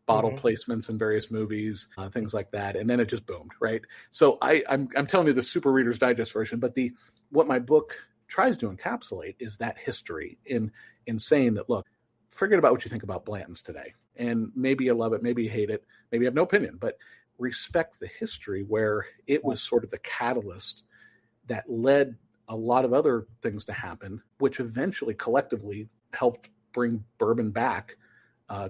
bottle placements in various movies, things like that. And then it just boomed, right? So I'm telling you the Super Reader's Digest version, but what my book tries to encapsulate is that history in saying that, look, forget about what you think about Blanton's today. And maybe you love it, maybe you hate it, maybe you have no opinion, but respect the history where it was sort of the catalyst that led a lot of other things to happen, which eventually collectively helped bring bourbon back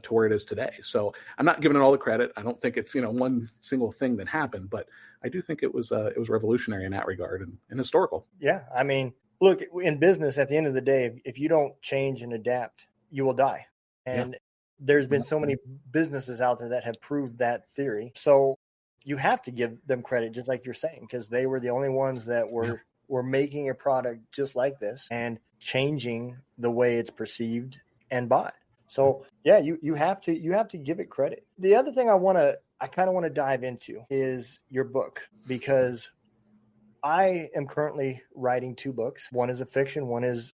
to where it is today. So I'm not giving it all the credit. I don't think it's, one single thing that happened, but I do think it was revolutionary in that regard and historical. Yeah. I mean, look, in business, at the end of the day, if you don't change and adapt, you will die. And there's been so many businesses out there that have proved that theory. So you have to give them credit, just like you're saying, because they were the only ones that were making a product just like this and changing the way it's perceived and bought. So you have to give it credit. The other thing I kind of want to dive into is your book, because I am currently writing 2 books. One is a fiction. One is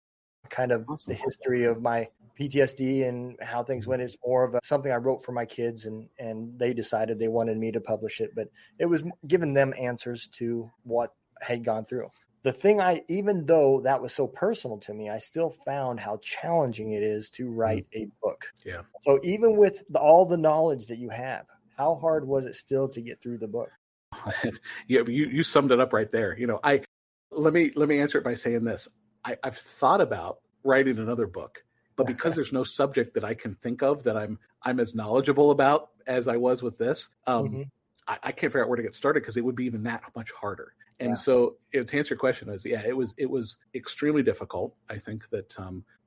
kind of the history of my PTSD and how things went. It's more of something I wrote for my kids, and they decided they wanted me to publish it. But it was giving them answers to what had gone through. The thing even though that was so personal to me, I still found how challenging it is to write a book. Yeah. So even with all the knowledge that you have, how hard was it still to get through the book? You summed it up right there. Let me answer it by saying this. I've thought about writing another book, but because there's no subject that I can think of that I'm as knowledgeable about as I was with this, I can't figure out where to get started because it would be even that much harder. And so to answer your question it was extremely difficult. I think that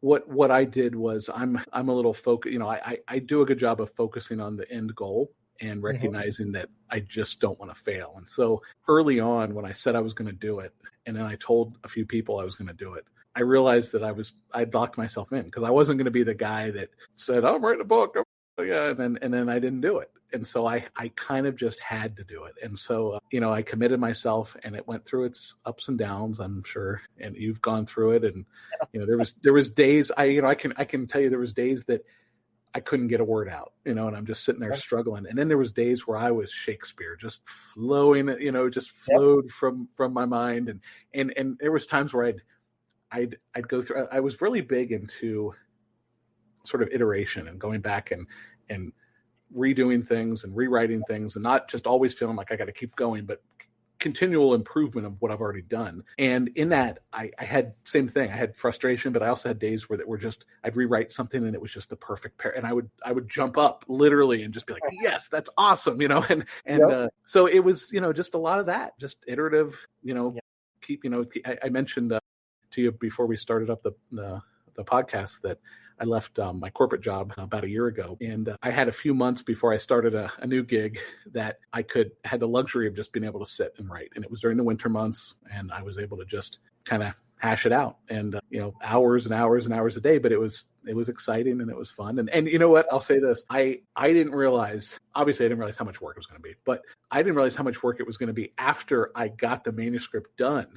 what I did was I'm a little focused. I do a good job of focusing on the end goal and recognizing that I just don't want to fail. And so early on when I said I was going to do it, and then I told a few people I was going to do it, I realized that I'd locked myself in, because I wasn't going to be the guy that said, I'm writing a book. Yeah. And then I didn't do it. And so I kind of just had to do it. And so, I committed myself, and it went through its ups and downs, I'm sure. And you've gone through it. And, there was days I can tell you, there was days that I couldn't get a word out, and I'm just sitting there struggling. And then there was days where I was Shakespeare, just flowing, just flowed from my mind. And there was times where I'd go through, I was really big into sort of iteration and going back and redoing things and rewriting things, and not just always feeling like I got to keep going, but continual improvement of what I've already done. And in that, I had same thing. I had frustration, but I also had days where that were just, I'd rewrite something and it was just the perfect pair. And I would jump up literally and just be like, yes, that's awesome. So it was, just a lot of that, just iterative, keep, I mentioned to you before we started up the podcast that I left my corporate job about a year ago, and I had a few months before I started a new gig that I had the luxury of just being able to sit and write. And it was during the winter months, and I was able to just kind of hash it out, and hours and hours and hours a day. But it was exciting, and it was fun. And you know what? I'll say this: I didn't realize. Obviously, I didn't realize how much work it was going to be, but I didn't realize how much work it was going to be after I got the manuscript done.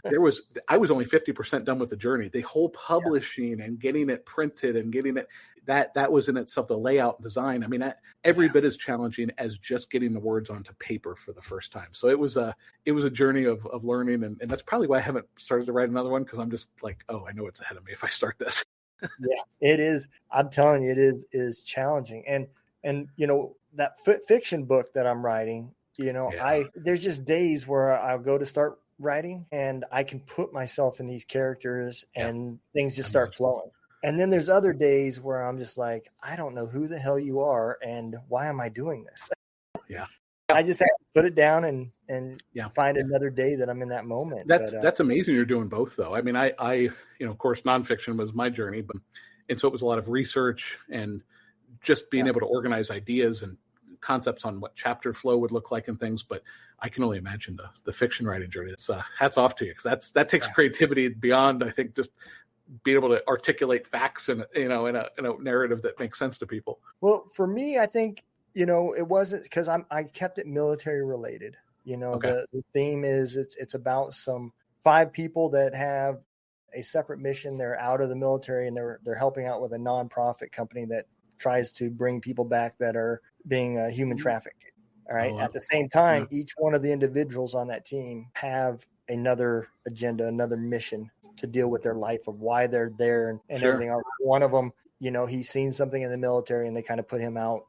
I was only 50% done with the journey. The whole publishing and getting it printed and getting it, that was in itself, the layout and design. I mean, every bit as challenging as just getting the words onto paper for the first time. So it was a journey of learning, and that's probably why I haven't started to write another one, because I'm just like, oh, I know what's ahead of me if I start this. Yeah, it is. I'm telling you, it is challenging. And that fiction book that I'm writing, there's just days where I'll go to start writing and I can put myself in these characters and things just start flowing. And then there's other days where I'm just like, I don't know who the hell you are and why am I doing this? Yeah. I just have to put it down and find another day that I'm in that moment. That's amazing. You're doing both, though. I mean, I of course, nonfiction was my journey, and so it was a lot of research and just being able to organize ideas and concepts on what chapter flow would look like and things. But I can only imagine the fiction writing journey. It's hats off to you, because that takes creativity beyond, I think, just being able to articulate facts in a narrative that makes sense to people. Well, for me, I think, it wasn't, because I kept it military related. The theme is it's about some 5 people that have a separate mission. They're out of the military, and they're helping out with a nonprofit company that tries to bring people back that are being human trafficked. All right. At the same time, each one of the individuals on that team have another agenda, another mission to deal with their life, of why they're there and everything else. One of them, he's seen something in the military and they kind of put him out,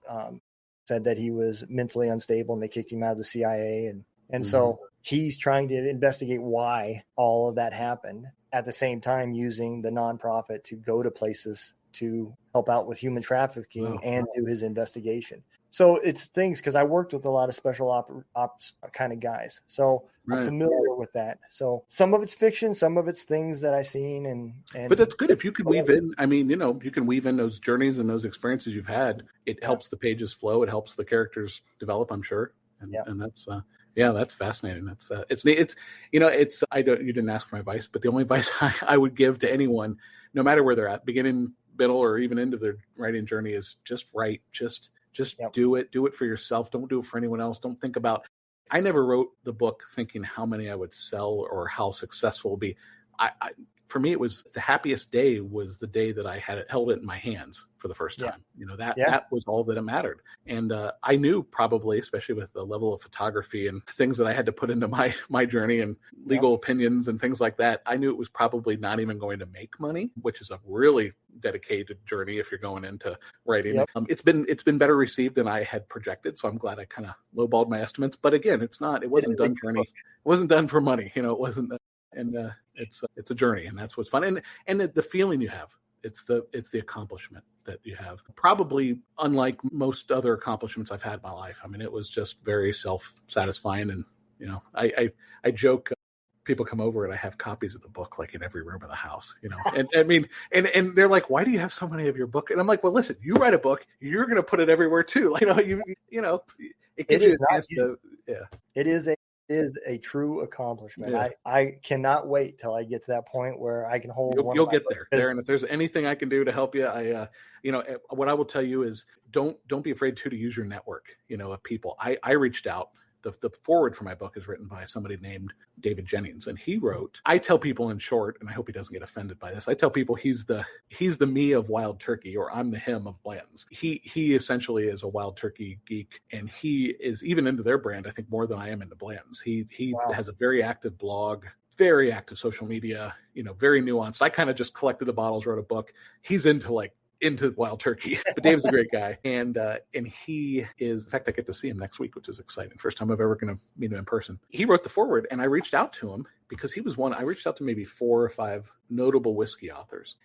said that he was mentally unstable and they kicked him out of the CIA. And so he's trying to investigate why all of that happened, at the same time using the nonprofit to go to places to help out with human trafficking and do his investigation. So it's things, because I worked with a lot of special ops kind of guys. So I'm familiar with that. So some of it's fiction, some of it's things that I've seen. And but that's good. If you can weave in, you can weave in those journeys and those experiences you've had. It helps the pages flow. It helps the characters develop, I'm sure. And that's, that's fascinating. That's, it's neat. You didn't ask for my advice, but the only advice I would give to anyone, no matter where they're at, beginning, middle, or even into their writing journey, is just write, just do it for yourself. Don't do it for anyone else. Don't think about, I never wrote the book thinking how many I would sell or how successful it would be. For me, it was the happiest day was the day that I held it in my hands for the first time. That was all that it mattered. And I knew, probably, especially with the level of photography and things that I had to put into my journey and legal opinions and things like that, I knew it was probably not even going to make money, which is a really dedicated journey if you're going into writing. It's been better received than I had projected, so I'm glad I kind of lowballed my estimates. But again, it wasn't done for money. It wasn't. And it's a journey, and that's what's fun. And the feeling you have, it's the accomplishment that you have. Probably unlike most other accomplishments I've had in my life. I mean, it was just very self-satisfying. And I joke, people come over and I have copies of the book like in every room of the house. And I mean, and they're like, "Why do you have so many of your book?" And I'm like, "Well, listen, you write a book, you're going to put it everywhere too. It gives you a chance to, It is is a true accomplishment. Yeah. I cannot wait till I get to that point where I can hold one. You'll get there. And if there's anything I can do to help you, what I will tell you is don't be afraid to use your network, of people. I reached out. The foreword for my book is written by somebody named David Jennings, and he wrote, I tell people in short, and I hope he doesn't get offended by this, I tell people he's the me of Wild Turkey, or I'm the him of Blanton's. He essentially is a Wild Turkey geek, and he is even into their brand, I think, more than I am into Blanton's. He Wow. has a very active blog, very active social media, very nuanced. I kind of just collected the bottles, wrote a book. He's into Wild Turkey, but Dave's a great guy. And he is, in fact, I get to see him next week, which is exciting. First time I've ever going to meet him in person. He wrote the foreword, and I reached out to him because he was I reached out to maybe 4 or 5 notable whiskey authors,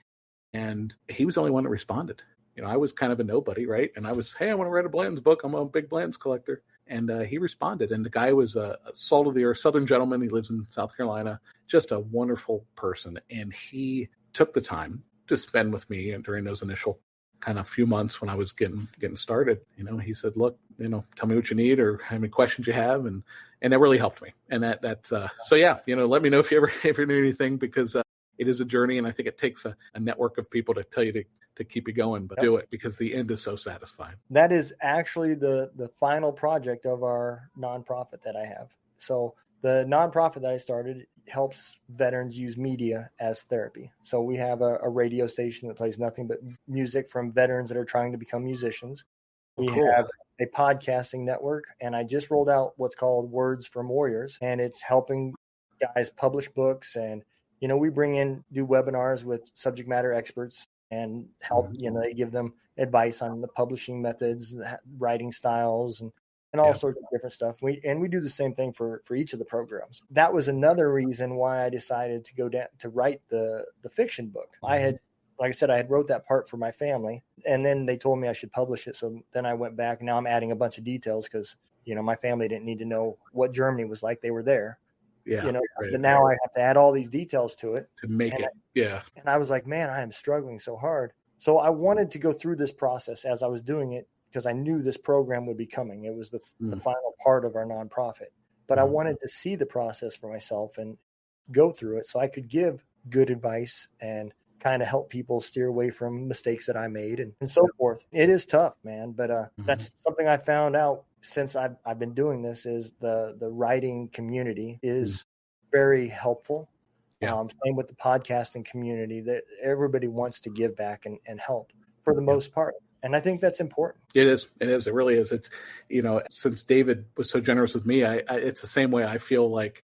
and he was the only one that responded. I was kind of a nobody, right? And I was, hey, I want to write a Blanton's book. I'm a big Blanton's collector. And he responded. And the guy was a salt of the earth Southern gentleman. He lives in South Carolina, just a wonderful person. And he took the time to spend with me during those initial kind of few months when I was getting started. He said, look, tell me what you need or how many questions you have. And that really helped me. And that's so yeah, let me know if you ever need anything, because it is a journey. And I think it takes a network of people to tell you to keep you going, but do it, because the end is so satisfying. That is actually the final project of our nonprofit that I have. So the nonprofit that I started helps veterans use media as therapy. So we have a radio station that plays nothing but music from veterans that are trying to become musicians. We have a podcasting network, and I just rolled out what's called Words from Warriors, and it's helping guys publish books. And, we do webinars with subject matter experts and help, they give them advice on the publishing methods, writing styles, and all sorts of different stuff. We do the same thing for each of the programs. That was another reason why I decided to go down to write the fiction book. I had wrote that part for my family, and then they told me I should publish it. So then I went back. Now I'm adding a bunch of details because, my family didn't need to know what Germany was like. They were there. Yeah. But now I have to add all these details to it to make it. Yeah. And I was like, man, I am struggling so hard. So I wanted to go through this process as I was doing it, because I knew this program would be coming. It was the final part of our nonprofit. But I wanted to see the process for myself and go through it so I could give good advice and kind of help people steer away from mistakes that I made and so forth. It is tough, man. But that's something I found out since I've been doing this, is the writing community is very helpful. Yeah. Same with the podcasting community, that everybody wants to give back and help for the most part. And I think that's important. It is. It really is. It's, since David was so generous with me, it's the same way I feel like,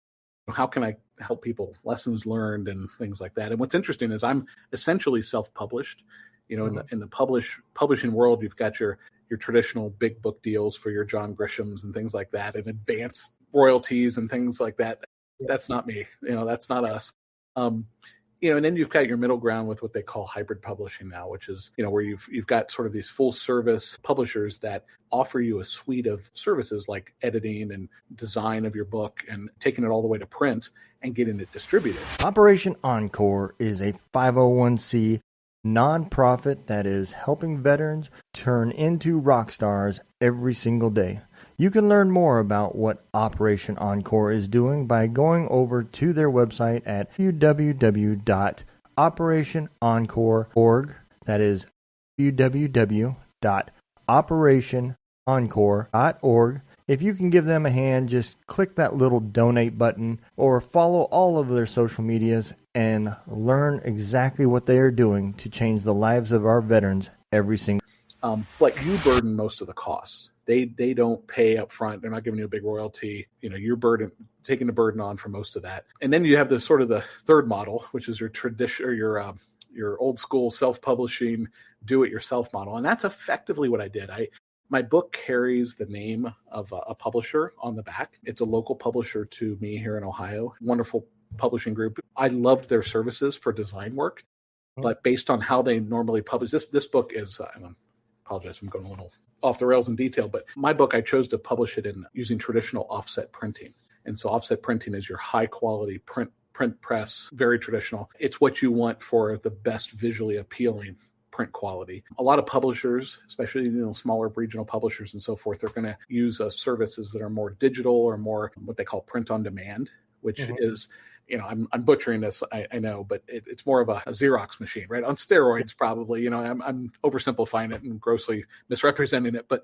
how can I help people, lessons learned and things like that. And what's interesting is I'm essentially self-published. In the publishing world, you've got your traditional big book deals for your John Grishams and things like that, and advanced royalties and things like that. That's not me. That's not us. And then you've got your middle ground with what they call hybrid publishing now, which is, where you've got sort of these full service publishers that offer you a suite of services like editing and design of your book and taking it all the way to print and getting it distributed. Operation Encore is a 501c nonprofit that is helping veterans turn into rock stars every single day. You can learn more about what Operation Encore is doing by going over to their website at www.operationencore.org. That is www.operationencore.org. If you can give them a hand, just click that little donate button or follow all of their social medias and learn exactly what they are doing to change the lives of our veterans every single day. But you burden most of the costs. They don't pay up front. They're not giving you a big royalty. You're taking the burden on for most of that. And then you have the sort of the third model, which is your tradition or your old school self-publishing, do-it-yourself model. And that's effectively what I did. My book carries the name of a publisher on the back. It's a local publisher to me here in Ohio. Wonderful publishing group. I loved their services for design work, but based on how they normally publish this book is, and I apologize, I'm going a little off the rails in detail, but my book, I chose to publish it in using traditional offset printing. And so offset printing is your high quality print press, very traditional. It's what you want for the best visually appealing print quality. A lot of publishers, especially smaller regional publishers and so forth, are going to use services that are more digital or more what they call print on demand, which is, I'm butchering this, I know, but it's more of a Xerox machine, right? On steroids, probably. I'm oversimplifying it and grossly misrepresenting it, but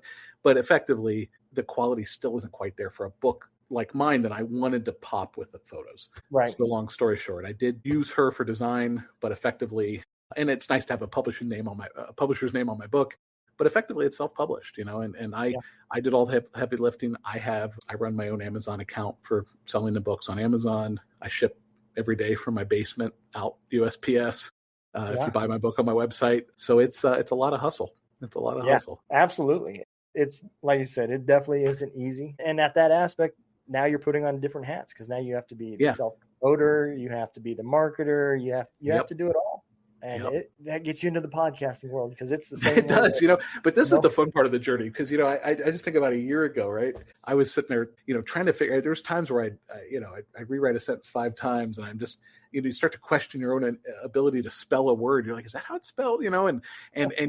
effectively, the quality still isn't quite there for a book like mine that I wanted to pop with the photos. Right. So long story short, I did use her for design, but effectively, and it's nice to have a publisher's name on my book, but effectively it's self-published, and I did all the heavy lifting. I run my own Amazon account for selling the books on Amazon. I ship every day from my basement out USPS. If you buy my book on my website. So it's a lot of hustle. It's a lot of hustle. Absolutely. It's like you said, it definitely isn't easy. And at that aspect, now you're putting on different hats because now you have to be the self-promoter, you have to be the marketer, you have to do it all. And that gets you into the podcasting world because it's the same. It does, but this is the fun part of the journey because, I just think about a year ago, right? I was sitting there, trying to figure out, there's times where I rewrite a sentence 5 times and I'm just, you start to question your own ability to spell a word. You're like, is that how it's spelled? And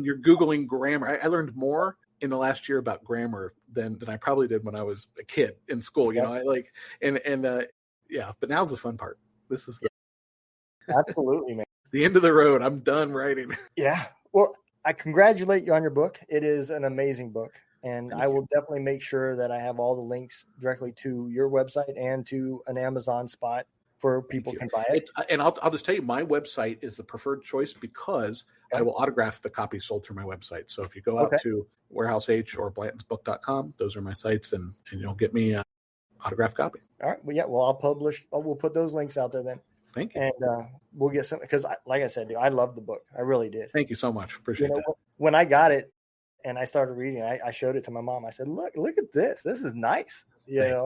you're Googling grammar. I learned more in the last year about grammar than I probably did when I was a kid in school. But now's the fun part. This is Absolutely, man. The end of the road. I'm done writing. Yeah. Well, I congratulate you on your book. It is an amazing book. And I will definitely make sure that I have all the links directly to your website and to an Amazon spot for people can buy it. And I'll just tell you, my website is the preferred choice because I will autograph the copies sold through my website. So if you go out to Warehouse H or BlantonsBook.com, those are my sites, and you'll get me an autographed copy. All right. Well, we'll put those links out there then. Thank you. And we'll get some, because like I said, dude, I love the book. I really did. Thank you so much. Appreciate that. When I got it and I started reading, I showed it to my mom. I said, look at this. This is nice. Yeah.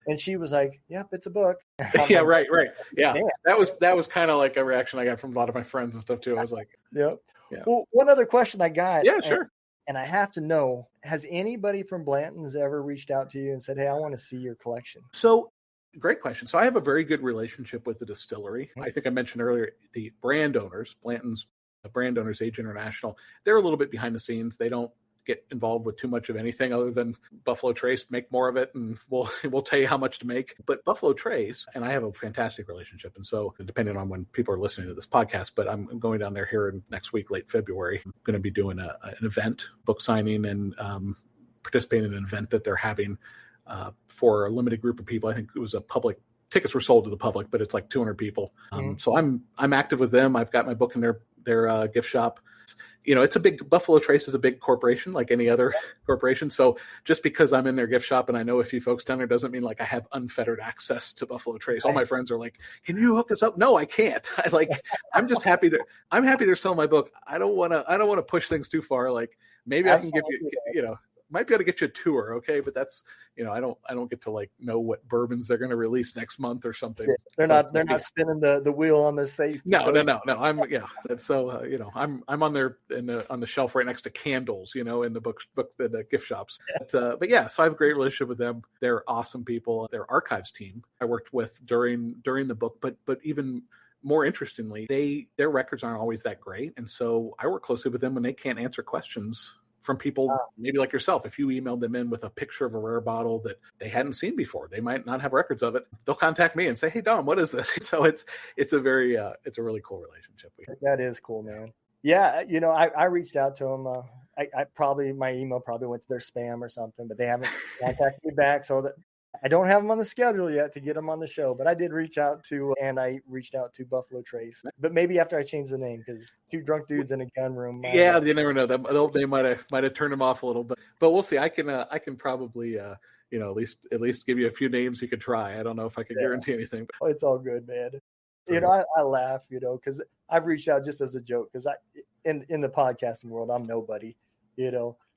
And she was like, yep, it's a book. Yeah, right. Yeah. Damn. That was kind of like a reaction I got from a lot of my friends and stuff too. I was like, yep. Yeah. Well, one other question I got. Yeah, sure. And I have to know, has anybody from Blanton's ever reached out to you and said, hey, I want to see your collection? So, great question. So I have a very good relationship with the distillery. I think I mentioned earlier, the brand owners, Blanton's brand owners, Age International, they're a little bit behind the scenes. They don't get involved with too much of anything other than Buffalo Trace, make more of it, and we'll tell you how much to make. But Buffalo Trace, and I have a fantastic relationship. And so depending on when people are listening to this podcast, but I'm going down there here next week, late February. I'm going to be doing an event, book signing, and participating in an event that they're having for a limited group of people. I think it was a public, tickets were sold to the public, but it's like 200 people. So I'm active with them. I've got my book in their gift shop. It's a big, Buffalo Trace is a big corporation like any other corporation. So just because I'm in their gift shop and I know a few folks down there doesn't mean like I have unfettered access to Buffalo Trace. All my friends are like, can you hook us up? No, I can't. I'm just happy they're selling my book. I don't want to push things too far. Like maybe I can give you, might be able to get you a tour. Okay. But that's, I don't get to like know what bourbons they're going to release next month or something. They're not spinning the wheel on the safe. No. That's so, I'm on there on the shelf right next to candles, in the the gift shops. But yeah, so I have a great relationship with them. They're awesome people. Their archives team I worked with during the book, but even more interestingly, their records aren't always that great. And so I work closely with them when they can't answer questions from people maybe like yourself. If you emailed them in with a picture of a rare bottle that they hadn't seen before, they might not have records of it. They'll contact me and say, hey, Dom, what is this? So it's a very, it's a really cool relationship. That is cool, man. Yeah. I reached out to them. My email probably went to their spam or something, but they haven't contacted me back. So that I don't have them on the schedule yet to get them on the show, but I did reach out to Buffalo Trace, but maybe after I change the name, because 2 drunk dudes in a gun room. Yeah. You never know. They might have turned them off a little bit, but we'll see. I can probably, at least give you a few names you could try. I don't know if I can guarantee anything. But. It's all good, man. I laugh, because I've reached out just as a joke, because in the podcasting world, I'm nobody,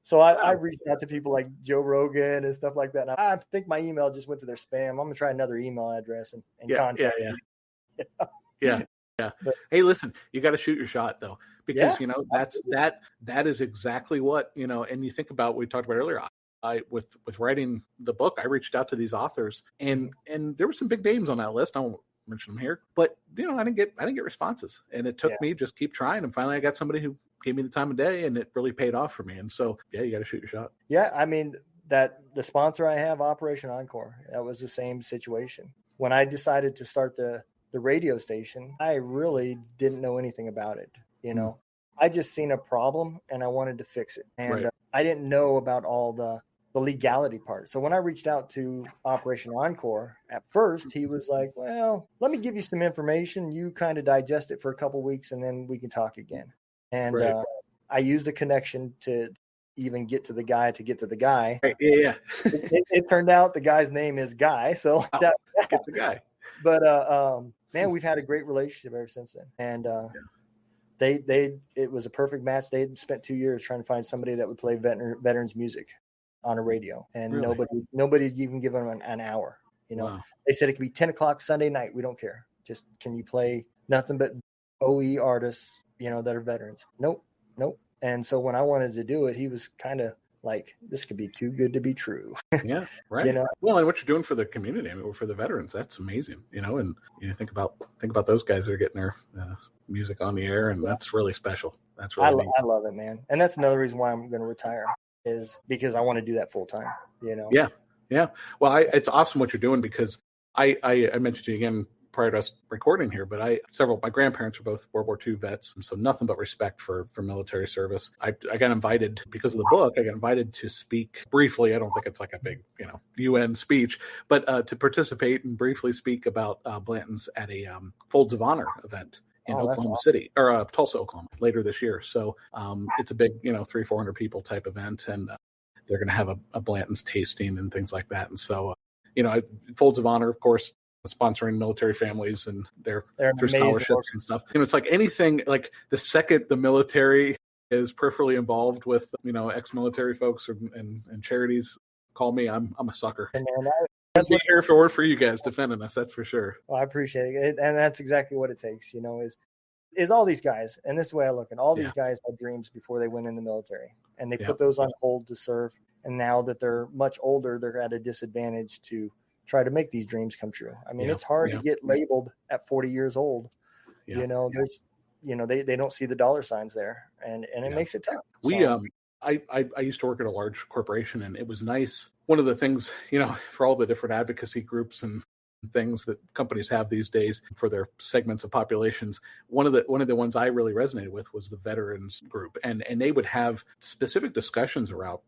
So I reached out to people like Joe Rogan and stuff like that. And I think my email just went to their spam. I'm gonna try another email address and contact them. Yeah. But, hey, listen, you got to shoot your shot though, because that is exactly what And you think about what we talked about earlier. With writing the book, I reached out to these authors, and there were some big names on that list. I won't mention them here. But I didn't get responses, and it took me just keep trying, and finally I got somebody who gave me the time of day, and it really paid off for me. And so you got to shoot your shot. Yeah, I mean that the sponsor I have, Operation Encore, that was the same situation. When I decided to start the radio station, I really didn't know anything about it. I just seen a problem and I wanted to fix it, and I didn't know about all the legality part. So when I reached out to Operation Encore, at first he was like, well, let me give you some information. You kind of digest it for a couple of weeks and then we can talk again. And I used a connection to even get to the guy. Right. Yeah. It turned out the guy's name is Guy. So it's a guy. But man, we've had a great relationship ever since then. And it was a perfect match. They had spent 2 years trying to find somebody that would play veterans music on a radio, and nobody even give them an hour. Wow. They said it could be 10 o'clock Sunday night. We don't care. Just can you play nothing but OE artists, that are veterans? Nope. And so when I wanted to do it, he was kind of like, this could be too good to be true. Yeah, right. Well, and what you're doing for the community, for the veterans, that's amazing. And think about those guys that are getting their music on the air, and that's really special. That's really neat. I love it, man. And that's another reason why I'm going to retire, is because I want to do that full time. Yeah. Well, it's awesome what you're doing, because I mentioned to you again prior to us recording here, but my grandparents are both World War II vets, so nothing but respect for military service. I got invited, because of the book, to speak briefly. I don't think it's like a big, UN speech, but to participate and briefly speak about Blanton's at a Folds of Honor event in Oklahoma City, or Tulsa, Oklahoma, later this year. So it's a big, 300-400 people type event, and they're going to have a Blanton's tasting and things like that. And so, Folds of Honor, of course, sponsoring military families and they're through scholarships and stuff. It's like anything, like the second the military is peripherally involved with, ex-military folks and charities, call me. I'm a sucker. And I'd be here if it were for you guys defending us. That's for sure. Well, I appreciate it. And that's exactly what it takes, is all these guys. And this is the way I look at all these guys had dreams before they went in the military, and they put those on hold to serve. And now that they're much older, they're at a disadvantage to try to make these dreams come true. It's hard to get labeled at 40 years old. There's, they don't see the dollar signs there, and it makes it tough. I used to work at a large corporation, and it was nice. One of the things, for all the different advocacy groups and things that companies have these days for their segments of populations, one of the ones I really resonated with was the veterans group, and they would have specific discussions around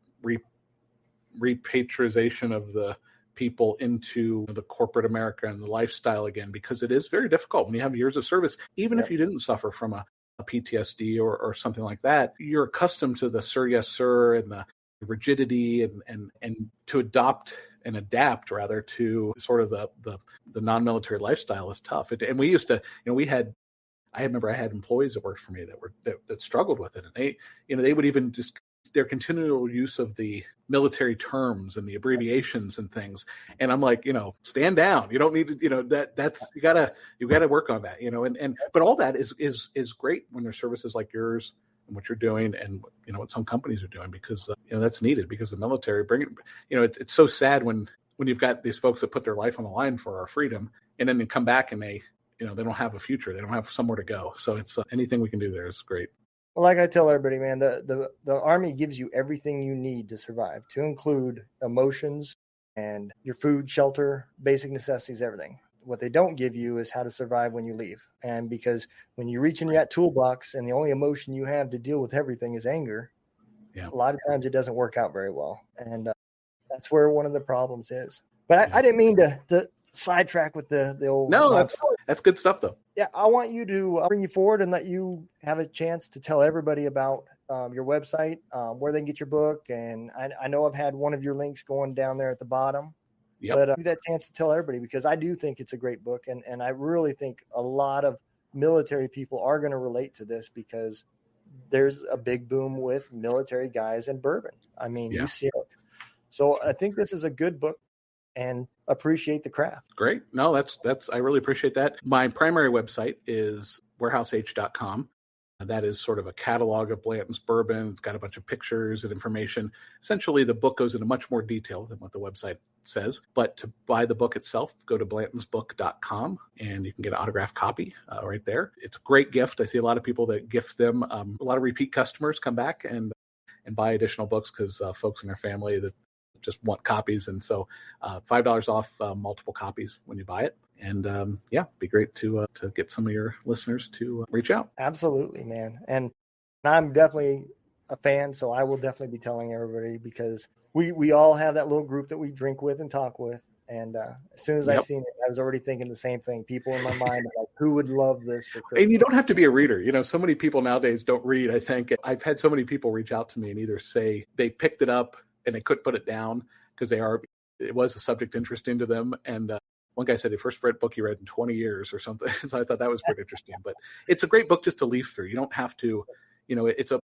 repatriation of the people into the corporate America and the lifestyle again, because it is very difficult when you have years of service. Even if you didn't suffer from a PTSD or something like that, you're accustomed to the sir, yes, sir, and the rigidity and to adopt and adapt rather to sort of the non-military lifestyle is tough. And we used to, I remember I had employees that worked for me that struggled with it, and they would even just their continual use of the military terms and the abbreviations and things. And I'm like, stand down. You don't need to, that's, you gotta work on that, but all that is great when there's services like yours and what you're doing and, what some companies are doing, because, that's needed, because the military it's so sad when you've got these folks that put their life on the line for our freedom, and then they come back and they don't have a future. They don't have somewhere to go. So it's anything we can do there is great. Well, like I tell everybody, man, the Army gives you everything you need to survive, to include emotions and your food, shelter, basic necessities, everything. What they don't give you is how to survive when you leave. And because when you reach in that toolbox and the only emotion you have to deal with everything is anger, a lot of times it doesn't work out very well. And that's where one of the problems is. But I didn't mean to sidetrack with the old. No, that's good stuff, though. Yeah, I want you to bring you forward and let you have a chance to tell everybody about your website, where they can get your book. And I know I've had one of your links going down there at the bottom. Yep. But give that chance to tell everybody, because I do think it's a great book. And I really think a lot of military people are going to relate to this, because there's a big boom with military guys and bourbon. You see it. So I think this is a good book, and appreciate the craft. Great. No, that's I really appreciate that. My primary website is warehouseh.com. That is sort of a catalog of Blanton's bourbon. It's got a bunch of pictures and information. Essentially, the book goes into much more detail than what the website says. But to buy the book itself, go to blantonsbook.com and you can get an autographed copy right there. It's a great gift. I see a lot of people that gift them. A lot of repeat customers come back and buy additional books because folks in their family that just want copies. And so $5 off multiple copies when you buy it. And be great to get some of your listeners to reach out. Absolutely, man. And I'm definitely a fan, so I will definitely be telling everybody, because we all have that little group that we drink with and talk with. And as soon as I seen it, I was already thinking the same thing. People in my mind are like, who would love this for Christmas? And you don't have to be a reader. You know, so many people nowadays don't read. I think I've had so many people reach out to me and either say they picked it up and they couldn't put it down because it was a subject interesting to them. And one guy said the first book he read in 20 years or something. So I thought that was pretty interesting. But it's a great book just to leaf through. You don't have to, it's a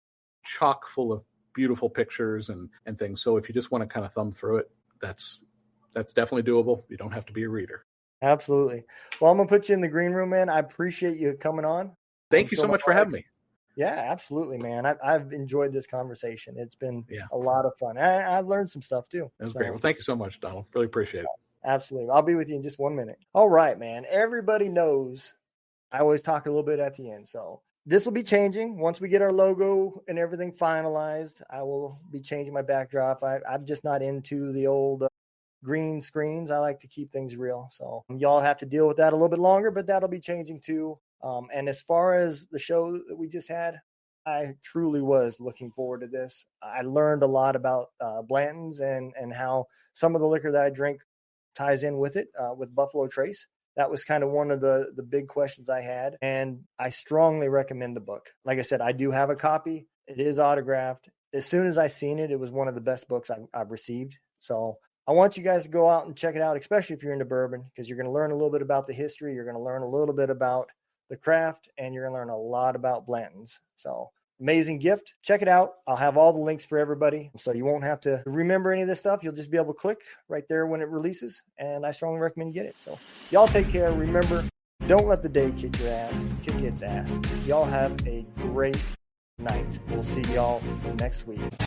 chock full of beautiful pictures and things. So if you just want to kind of thumb through it, that's definitely doable. You don't have to be a reader. Absolutely. Well, I'm going to put you in the green room, man. I appreciate you coming on. Thank you so much for having me. Yeah, absolutely, man. I've enjoyed this conversation. It's been a lot of fun. I learned some stuff too. That was great. Well, thank you so much, Donald. Really appreciate it. Absolutely. I'll be with you in just 1 minute. All right, man. Everybody knows I always talk a little bit at the end. So this will be changing. Once we get our logo and everything finalized, I will be changing my backdrop. I'm just not into the old green screens. I like to keep things real. So y'all have to deal with that a little bit longer, but that'll be changing too. And as far as the show that we just had, I truly was looking forward to this. I learned a lot about Blanton's and how some of the liquor that I drink ties in with it, with Buffalo Trace. That was kind of one of the big questions I had. And I strongly recommend the book. Like I said, I do have a copy. It is autographed. As soon as I seen it, it was one of the best books I've received. So I want you guys to go out and check it out, especially if you're into bourbon, because you're going to learn a little bit about the history. You're going to learn a little bit about the craft, and you're going to learn a lot about Blanton's. So amazing gift. Check it out. I'll have all the links for everybody, so you won't have to remember any of this stuff. You'll just be able to click right there when it releases, and I strongly recommend you get it. So y'all take care. Remember, don't let the day kick your ass. Kick its ass. Y'all have a great night. We'll see y'all next week.